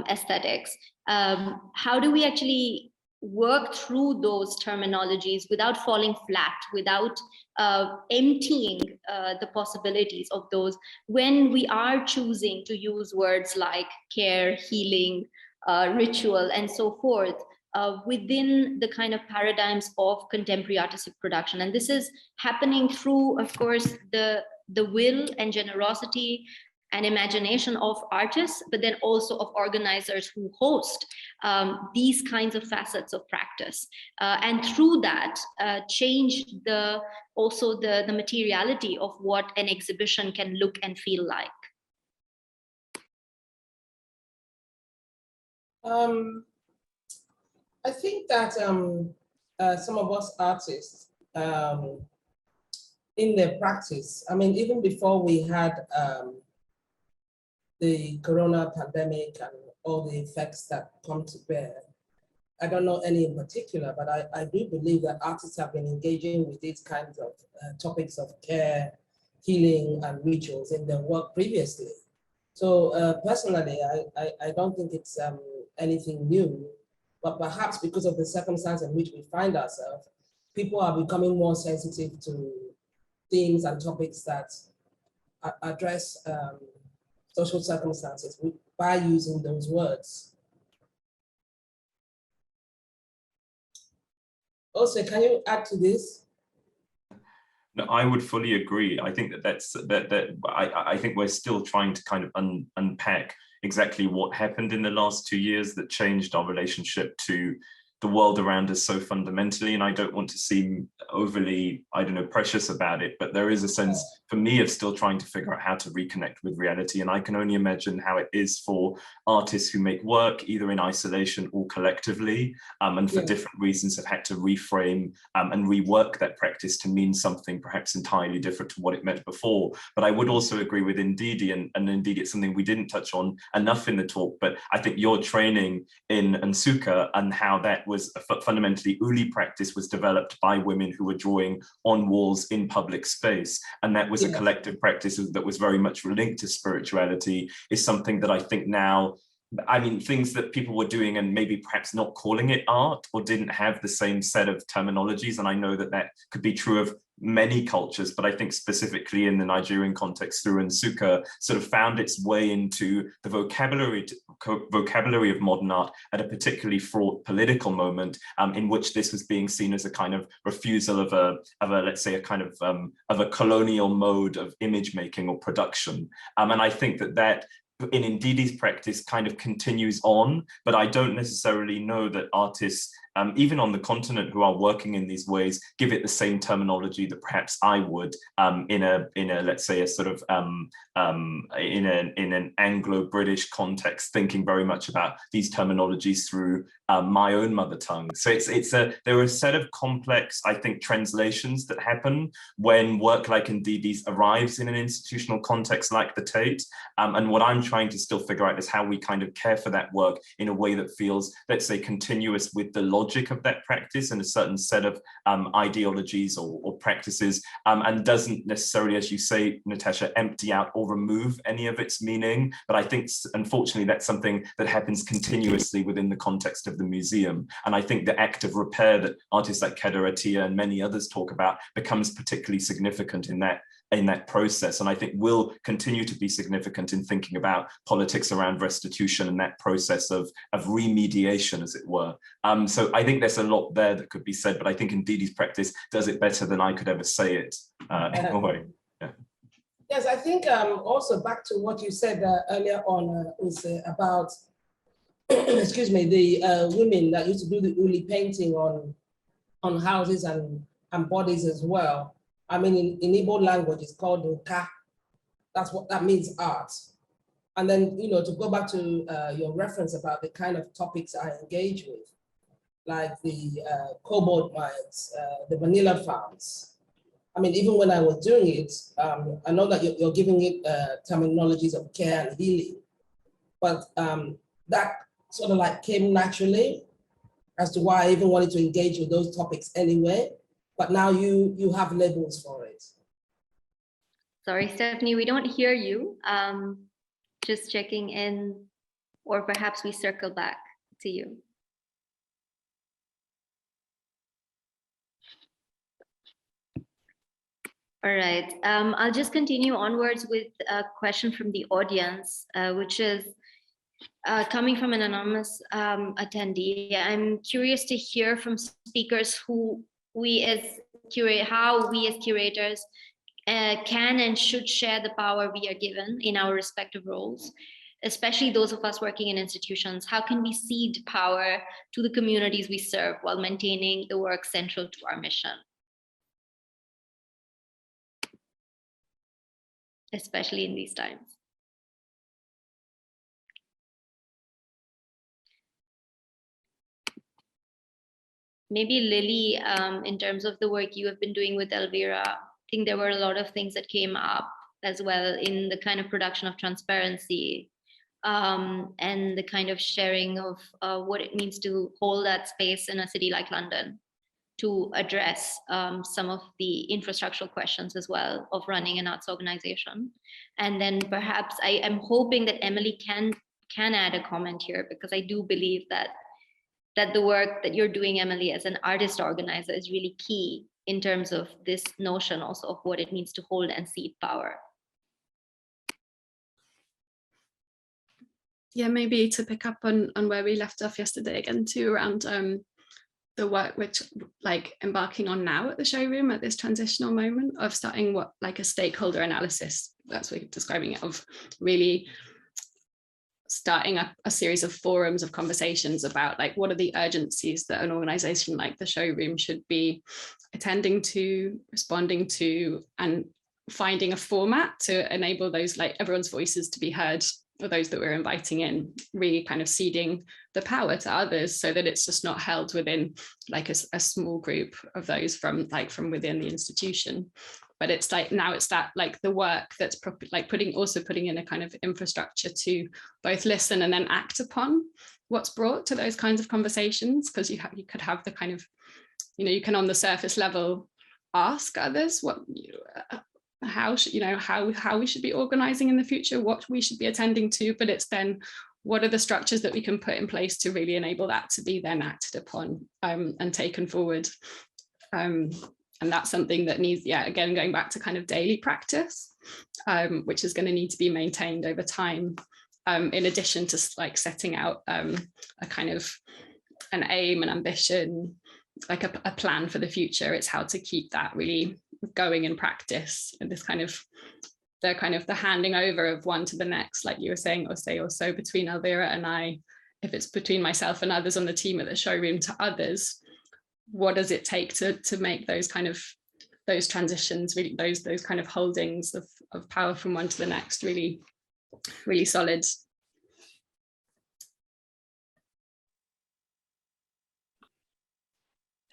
aesthetics? How do we actually work through those terminologies without falling flat, without emptying the possibilities of those, when we are choosing to use words like care, healing, ritual, and so forth, within the kind of paradigms of contemporary artistic production? And this is happening through, of course, the will and generosity and imagination of artists, but then also of organizers who host these kinds of facets of practice. And through that, change also the materiality of what an exhibition can look and feel like. I think that some of us artists, in their practice, I mean, even before we had the corona pandemic and all the effects that come to bear, I don't know any in particular, but I do believe that artists have been engaging with these kinds of topics of care, healing, and rituals in their work previously. So personally, I don't think it's anything new, but perhaps because of the circumstance in which we find ourselves, people are becoming more sensitive to themes and topics that address social circumstances by using those words. Also, can you add to this? No, I would fully agree. I think I think we're still trying to kind of unpack exactly what happened in the last 2 years that changed our relationship to the world around us so fundamentally. And I don't want to seem overly, I don't know, precious about it, but there is a sense for me of still trying to figure out how to reconnect with reality. And I can only imagine how it is for artists who make work either in isolation or collectively, and for different reasons have had to reframe and rework that practice to mean something perhaps entirely different to what it meant before. But I would also agree with Ndidi, and indeed it's something we didn't touch on enough in the talk, but I think your training in Nsukka and how that was fundamentally Uli practice was developed by women who were drawing on walls in public space. And that was a collective practice that was very much linked to spirituality, is something that I think now, I mean, things that people were doing and maybe perhaps not calling it art or didn't have the same set of terminologies. And I know that that could be true of many cultures, but I think specifically in the Nigerian context through Nsukka sort of found its way into the vocabulary of modern art at a particularly fraught political moment, in which this was being seen as a kind of refusal of a let's say a kind of a colonial mode of image making or production. And I think that in Ndidi's practice kind of continues on, but I don't necessarily know that artists, even on the continent, who are working in these ways, give it the same terminology that perhaps I would in a let's say a sort of in an Anglo-British context, thinking very much about these terminologies through my own mother tongue. So there are a set of complex, I think, translations that happen when work like Ndidi's arrives in an institutional context like the Tate. And what I'm trying to still figure out is how we kind of care for that work in a way that feels, let's say, continuous with the logic of that practice and a certain set of ideologies or practices, and doesn't necessarily, as you say, Natasha, empty out or remove any of its meaning. But I think, unfortunately, that's something that happens continuously within the context of the museum. And I think the act of repair that artists like Kedar Attia and many others talk about becomes particularly significant in that process, and I think will continue to be significant in thinking about politics around restitution and that process of remediation, as it were. So I think there's a lot there that could be said, but I think Ndidi's practice does it better than I could ever say it in a way. Yeah. Yes, I think also back to what you said earlier on was about, excuse me, the women that used to do the uli painting on houses and bodies as well. I mean, in Igbo language, it's called nka. That's what that means, art. And then, you know, to go back to your reference about the kind of topics I engage with, like the cobalt mines, the vanilla farms. I mean, even when I was doing it, I know that you're giving it terminologies of care and healing, but that sort of like came naturally as to why I even wanted to engage with those topics anyway. But now you have labels for it. Sorry, Stephanie, we don't hear you. Just checking in, or perhaps we circle back to you. All right, I'll just continue onwards with a question from the audience, which is coming from an anonymous attendee. I'm curious to hear from speakers how we as curators can and should share the power we are given in our respective roles, especially those of us working in institutions. How can we cede power to the communities we serve while maintaining the work central to our mission? Especially in these times. Maybe Lily, in terms of the work you have been doing with Elvira, I think there were a lot of things that came up as well in the kind of production of transparency and the kind of sharing of what it means to hold that space in a city like London to address some of the infrastructural questions as well of running an arts organization. And then perhaps I am hoping that Emily can add a comment here, because I do believe that the work that you're doing, Emily, as an artist organizer is really key in terms of this notion also of what it means to hold and cede power. Yeah, maybe to pick up on where we left off yesterday again too, around the work which like embarking on now at the showroom at this transitional moment of starting what like a stakeholder analysis, that's what we're describing it, of really starting up a series of forums of conversations about like what are the urgencies that an organization like the showroom should be attending to, responding to, and finding a format to enable those like everyone's voices to be heard, or those that we're inviting in, really kind of ceding the power to others so that it's just not held within like a small group of those from within the institution. But it's like now it's that like the work that's like putting in a kind of infrastructure to both listen and then act upon what's brought to those kinds of conversations, because you could have the kind of, you know, you can on the surface level ask others what how we should be organizing in the future, what we should be attending to, but it's then what are the structures that we can put in place to really enable that to be then acted upon and taken forward. And that's something that needs, again, going back to kind of daily practice, which is going to need to be maintained over time, in addition to like setting out a kind of an aim, an ambition, like a plan for the future. It's how to keep that really going in practice, and this kind of the handing over of one to the next, like you were saying, or so between Elvira and I, if it's between myself and others on the team at the showroom to others, what does it take to make those kind of those transitions, really those kind of holdings of power from one to the next really solid.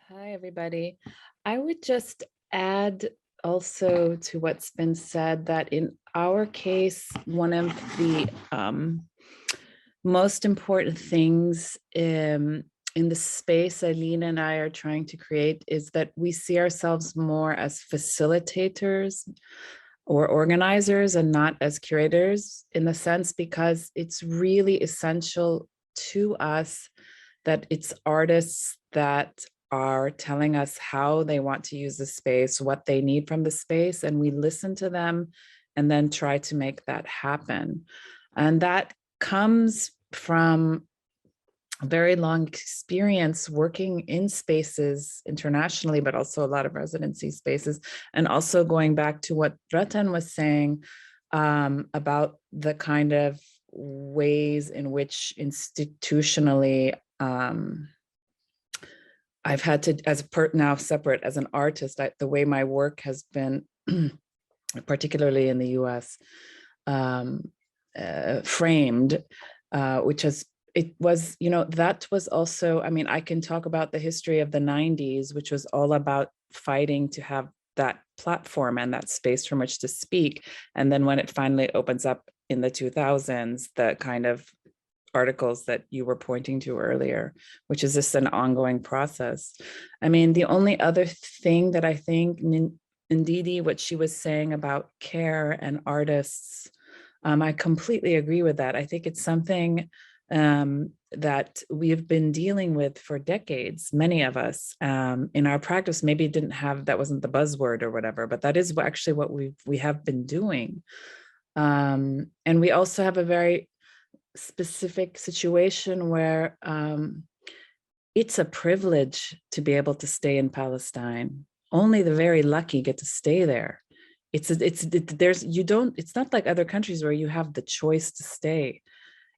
Hi, everybody. I would just add also to what's been said that in our case, one of the most important things in the space Eileen and I are trying to create is that we see ourselves more as facilitators or organizers and not as curators, in the sense because it's really essential to us that it's artists that are telling us how they want to use the space, what they need from the space, and we listen to them and then try to make that happen. And that comes from very long experience working in spaces internationally, but also a lot of residency spaces. And also going back to what Ratan was saying about the kind of ways in which institutionally I've had to, now separate as an artist, the way my work has been, particularly in the US, framed, which has, it was, that was also, I mean, I can talk about the history of the 90s, which was all about fighting to have that platform and that space from which to speak. And then when it finally opens up in the 2000s, the kind of articles that you were pointing to earlier, which is just an ongoing process. I mean, the only other thing that I think Ndidi, what she was saying about care and artists, I completely agree with that. I think it's something that we've been dealing with for decades, many of us in our practice. Maybe didn't have, that wasn't the buzzword or whatever, but that is actually what we have been doing. And we also have a very specific situation where it's a privilege to be able to stay in Palestine. Only the very lucky get to stay there. It's not like other countries where you have the choice to stay.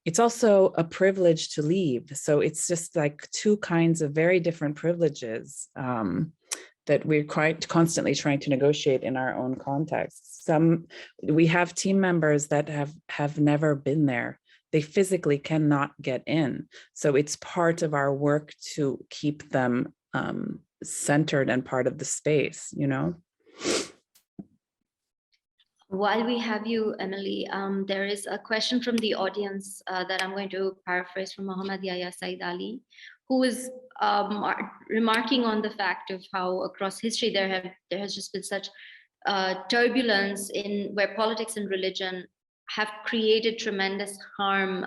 It's also a privilege to leave. So it's just like two kinds of very different privileges that we're quite constantly trying to negotiate in our own context. We have team members that have never been there. They physically cannot get in. So it's part of our work to keep them centered and part of the space, While we have you, Emily, there is a question from the audience that I'm going to paraphrase from Muhammad Yahya Said Ali, who is remarking on the fact of how across history there has just been such turbulence in where politics and religion have created tremendous harm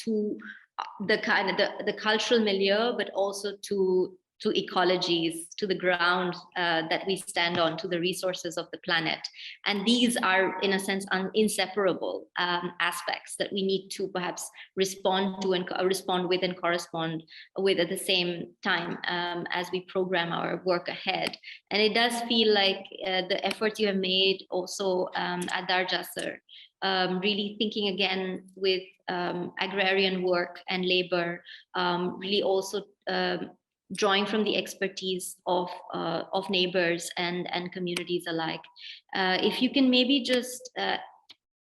to the cultural milieu, but also to ecologies, to the ground that we stand on, to the resources of the planet. And these are, in a sense, inseparable aspects that we need to perhaps respond to and respond with and correspond with at the same time as we program our work ahead. And it does feel like the efforts you have made also at Dar Jasser, really thinking again with agrarian work and labor, really also drawing from the expertise of neighbors and communities alike. If you can maybe just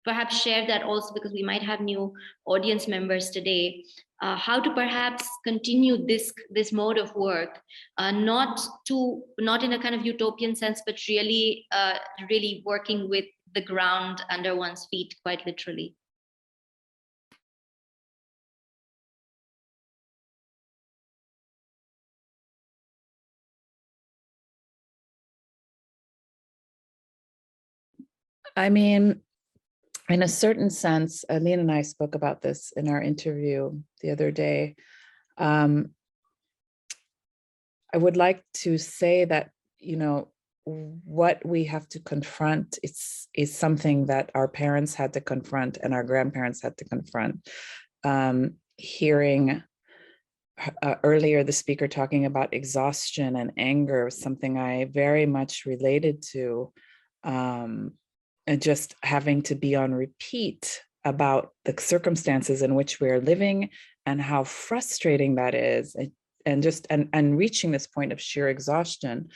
perhaps share that also, because we might have new audience members today, how to perhaps continue this mode of work, not in a kind of utopian sense, but really working with the ground under one's feet, quite literally. I mean, in a certain sense, Aline and I spoke about this in our interview the other day. I would like to say that, what we have to confront is something that our parents had to confront and our grandparents had to confront. Hearing earlier the speaker talking about exhaustion and anger was something I very much related to. And just having to be on repeat about the circumstances in which we're living and how frustrating that is, and reaching this point of sheer exhaustion.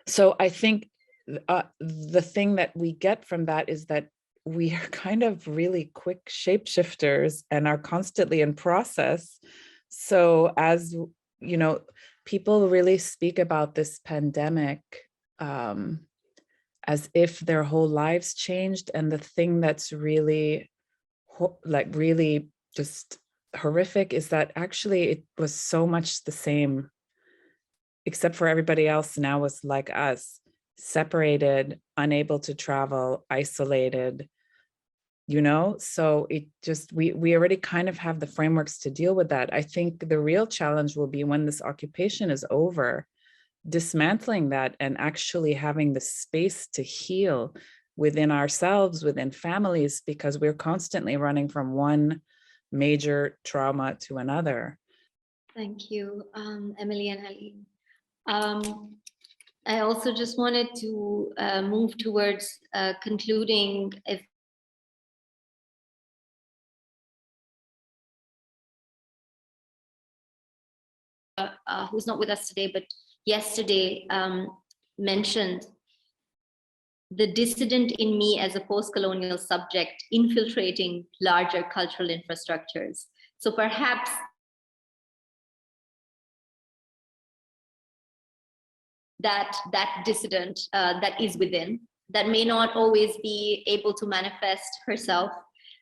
So I think the thing that we get from that is that we are kind of really quick shapeshifters and are constantly in process. So as people really speak about this pandemic as if their whole lives changed. And the thing that's really just horrific is that actually it was so much the same, except for everybody else now was like us, separated, unable to travel, isolated, so it just, we already kind of have the frameworks to deal with that. I think the real challenge will be when this occupation is over, dismantling that and actually having the space to heal within ourselves, within families, because we're constantly running from one major trauma to another. Thank you, Emily and Helene. I also just wanted to move towards concluding. If who's not with us today, but yesterday mentioned the dissident in me as a post-colonial subject infiltrating larger cultural infrastructures. So perhaps that dissident that is within, that may not always be able to manifest herself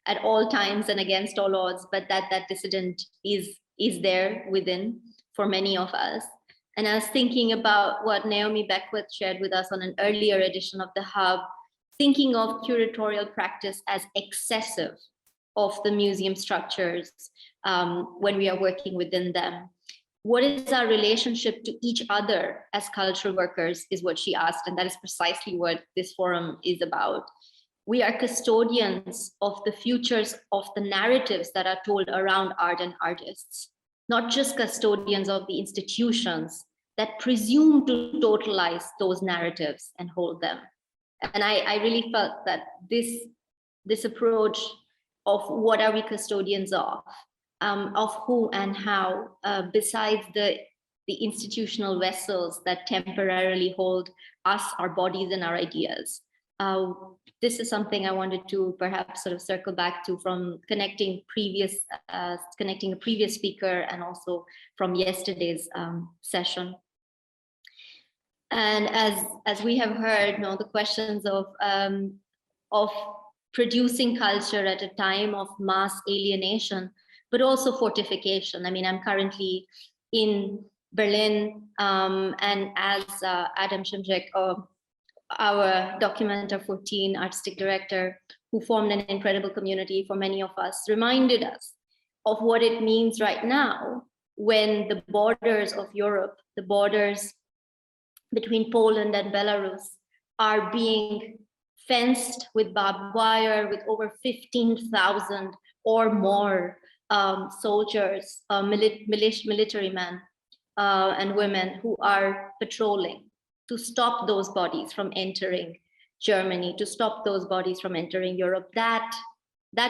at all times and against all odds, but that dissident is there within for many of us. And I was thinking about what Naomi Beckwith shared with us on an earlier edition of the Hub, thinking of curatorial practice as excessive of the museum structures when we are working within them. What is our relationship to each other as cultural workers is what she asked, and that is precisely what this forum is about. We are custodians of the futures of the narratives that are told around art and artists, not just custodians of the institutions that presume to totalize those narratives and hold them. And I really felt that this approach of what are we custodians of who and how, besides the institutional vessels that temporarily hold us, our bodies and our ideas. This is something I wanted to perhaps sort of circle back to from connecting a previous speaker and also from yesterday's session. And as we have heard, the questions of producing culture at a time of mass alienation, but also fortification. I mean, I'm currently in Berlin, and as Adam Shimjek, our Documenta 14 artistic director, who formed an incredible community for many of us, reminded us of what it means right now when the borders of Europe, the borders between Poland and Belarus, are being fenced with barbed wire, with over 15,000 or more soldiers, military men and women who are patrolling to stop those bodies from entering Germany, to stop those bodies from entering Europe. That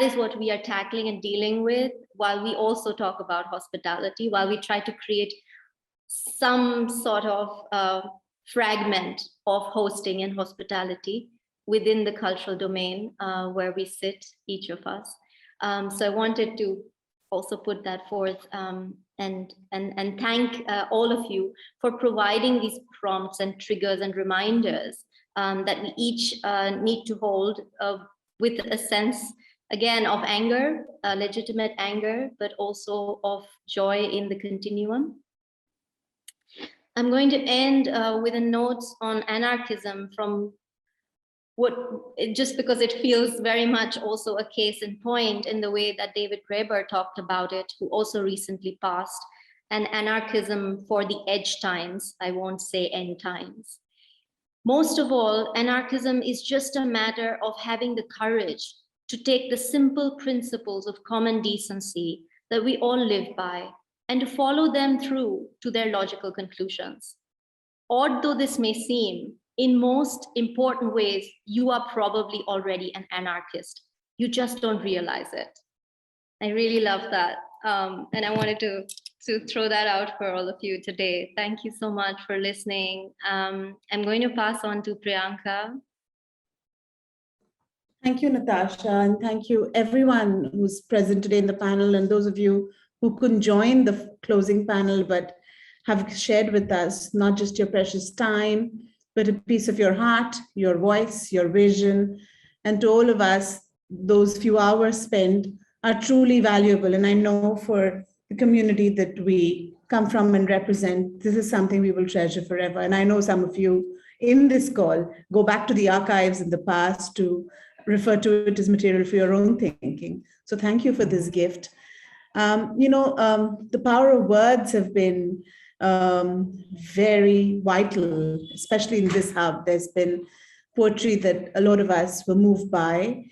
is what we are tackling and dealing with, while we also talk about hospitality, while we try to create some sort of fragment of hosting and hospitality within the cultural domain where we sit, each of us. So I wanted to also put that forth and thank all of you for providing these prompts and triggers and reminders that we each need to hold with a sense, again, of anger, legitimate anger, but also of joy in the continuum. I'm going to end with a note on anarchism from just because it feels very much also a case in point in the way that David Graeber talked about it, who also recently passed, and anarchism for the edge times. I won't say end times. Most of all, anarchism is just a matter of having the courage to take the simple principles of common decency that we all live by and to follow them through to their logical conclusions. Odd though this may seem, in most important ways, you are probably already an anarchist. You just don't realize it. I really love that. And I wanted to throw that out for all of you today. Thank you so much for listening. I'm going to pass on to Priyanka. Thank you, Natasha, and thank you everyone who's present today in the panel, and those of you who couldn't join the closing panel but have shared with us not just your precious time, but a piece of your heart, your voice, your vision. And to all of us, those few hours spent are truly valuable. And I know for the community that we come from and represent, this is something we will treasure forever. And I know some of you in this call go back to the archives in the past to refer to it as material for your own thinking. So thank you for this gift. The power of words have been very vital, especially in this hub. There's been poetry that a lot of us were moved by,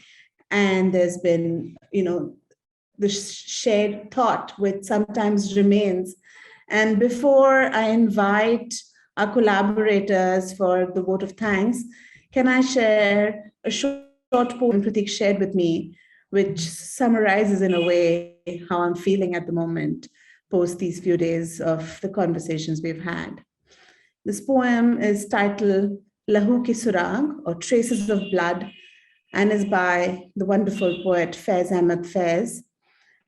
and there's been, the shared thought which sometimes remains. And before I invite our collaborators for the vote of thanks, can I share a short poem Prateek shared with me, which summarizes in a way how I'm feeling at the moment, post these few days of the conversations we've had. This poem is titled Lahu Ki Surag, or Traces of Blood, and is by the wonderful poet Faiz Ahmed Faiz.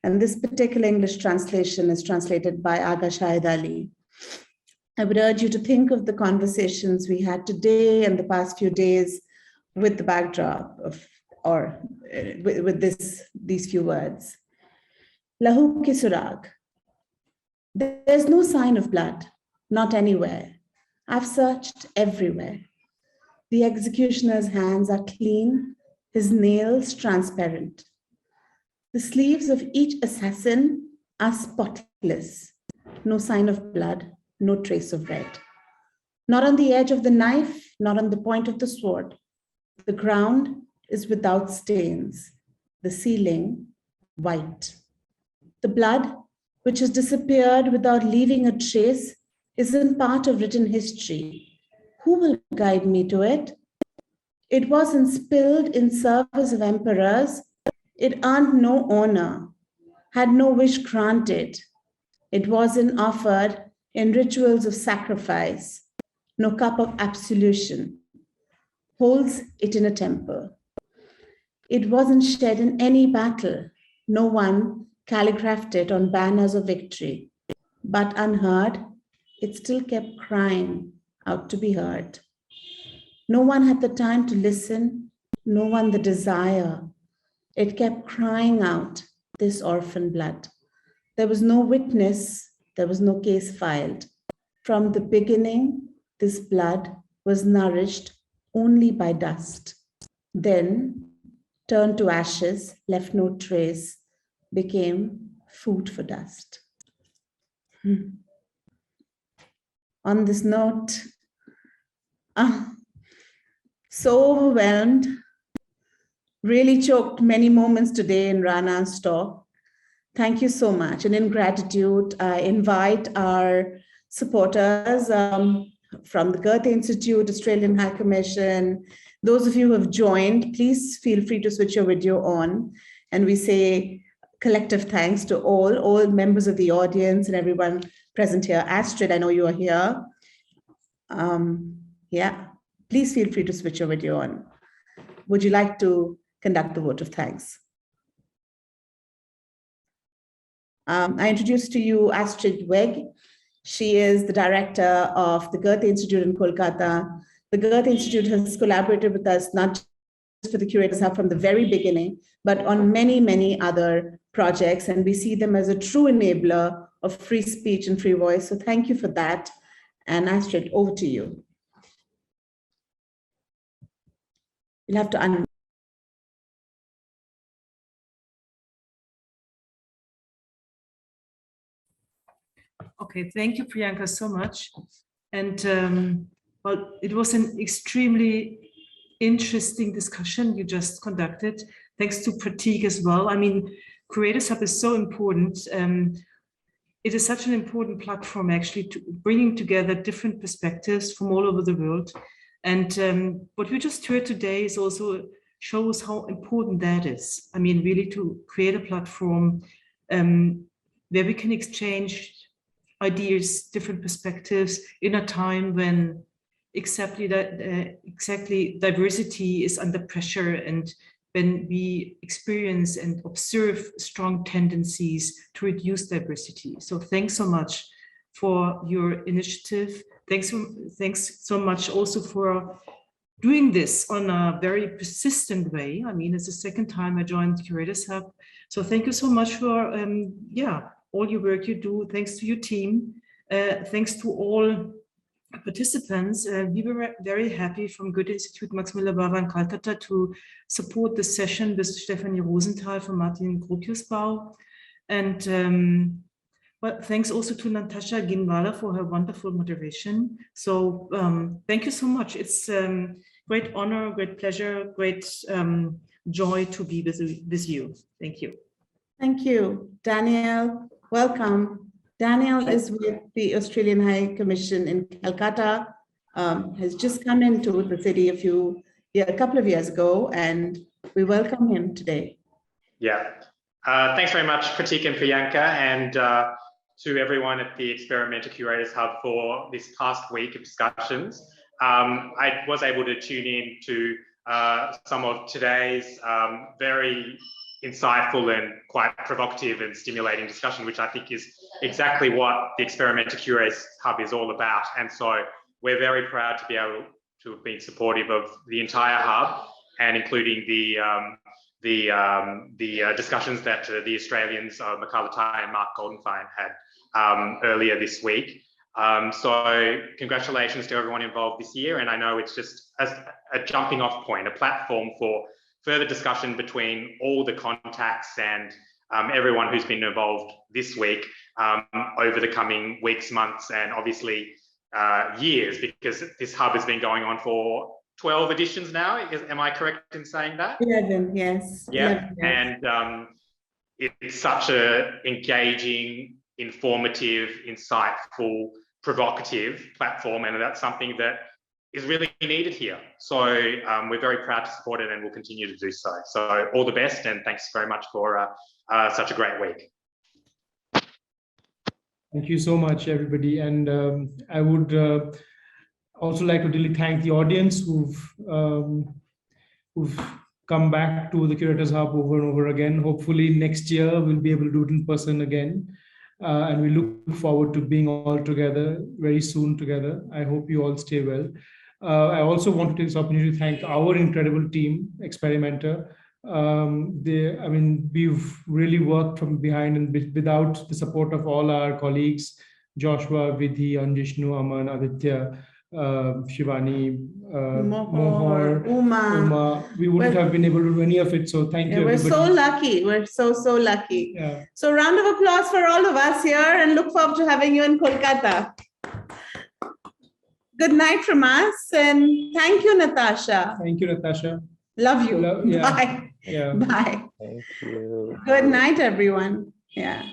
And this particular English translation is translated by Aga Shahid Ali. I would urge you to think of the conversations we had today and the past few days with the backdrop of, or with these few words. Lahu ki surag. There's no sign of blood, not anywhere. I've searched everywhere. The executioner's hands are clean, his nails transparent. The sleeves of each assassin are spotless. No sign of blood, no trace of red. Not on the edge of the knife, not on the point of the sword. The ground is without stains. The ceiling, white. The blood, which has disappeared without leaving a trace, isn't part of written history. Who will guide me to it? It wasn't spilled in service of emperors. It earned no honor, had no wish granted. It wasn't offered in rituals of sacrifice, no cup of absolution holds it in a temple. It wasn't shed in any battle. No one calligraphed it on banners of victory, but unheard, it still kept crying out to be heard. No one had the time to listen, no one the desire. It kept crying out, this orphan blood. There was no witness, there was no case filed. From the beginning, this blood was nourished only by dust. Then turned to ashes, left no trace, became food for dust. On this note, so overwhelmed, really choked many moments today in Rana's talk. Thank you so much. And in gratitude, I invite our supporters from the Goethe Institute, Australian High Commission, those of you who have joined, please feel free to switch your video on. And we say collective thanks to all members of the audience and everyone present here. Astrid, I know you are here. Yeah, please feel free to switch your video on. Would you like to conduct the vote of thanks? I introduce to you Astrid Weg. She is the director of the Goethe Institute in Kolkata. The Goethe Institute has collaborated with us, not just for the Curators Hub from the very beginning, but on many, many other projects. And we see them as a true enabler of free speech and free voice. So thank you for that. And Astrid, over to you. You'll have to unmute. Okay, thank you, Priyanka, so much. And well, it was an extremely interesting discussion you just conducted. Thanks to Prateek as well. I mean, Curators Hub is so important. It is such an important platform actually to bringing together different perspectives from all over the world. And what we just heard today is also shows how important that is. I mean, really to create a platform where we can exchange ideas, different perspectives in a time when exactly diversity is under pressure, and when we experience and observe strong tendencies to reduce diversity. So thanks so much for your initiative. Thanks so much also for doing this on a very persistent way. I mean, it's the second time I joined Curators Hub. So thank you so much for all your work you do. Thanks to your team. Thanks to all participants. We were very happy from Goethe Institute, Max Müller-Bava and Calcutta to support the session with Stefanie Rosenthal from Martin Gropiusbau. And well, thanks also to Natasha Ginwala for her wonderful moderation. So thank you so much. It's great honor, great pleasure, great joy to be with you. Thank you. Thank you. Daniel, welcome. Daniel is with the Australian High Commission in Calcutta, has just come into the city a couple of years ago, and we welcome him today. Yeah, thanks very much, Prateek and Priyanka, and to everyone at the Experimenter Curators Hub for this past week of discussions. I was able to tune in to some of today's very insightful and quite provocative and stimulating discussion, which I think is exactly what the Experimenter Curators Hub is all about. And so we're very proud to be able to have been supportive of the entire hub, and including the discussions that the Australians, Michaela Tai and Mark Goldenfein, had earlier this week. So congratulations to everyone involved this year. And I know it's just a jumping off point, a platform for further discussion between all the contacts and everyone who's been involved this week over the coming weeks, months, and obviously years, because this hub has been going on for 12 editions now. Am I correct in saying that? 11, yes. Yeah, 11, yes. and it's such a engaging, informative, insightful, provocative platform, and that's something that is really needed here. So we're very proud to support it, and we'll continue to do so. So all the best, and thanks very much for such a great week. Thank you so much, everybody. And I would also like to really thank the audience who've come back to the Curators Hub over and over again. Hopefully next year we'll be able to do it in person again. And we look forward to being all together very soon together. I hope you all stay well. I also want to take this opportunity to thank our incredible team, Experimenter. We've really worked from behind, and without the support of all our colleagues, Joshua, Vidhi, Anjishnu, Aman, Aditya, Shivani, Mohor, Uma, we wouldn't have been able to do any of it. So thank you, we're everybody. so lucky. We're so lucky. Yeah. So round of applause for all of us here, and look forward to having you in Kolkata. Good night from us, and thank you, Natasha. Thank you, Natasha. Love you. Yeah. Bye. Yeah. Bye. Thank you. Good night, everyone. Yeah.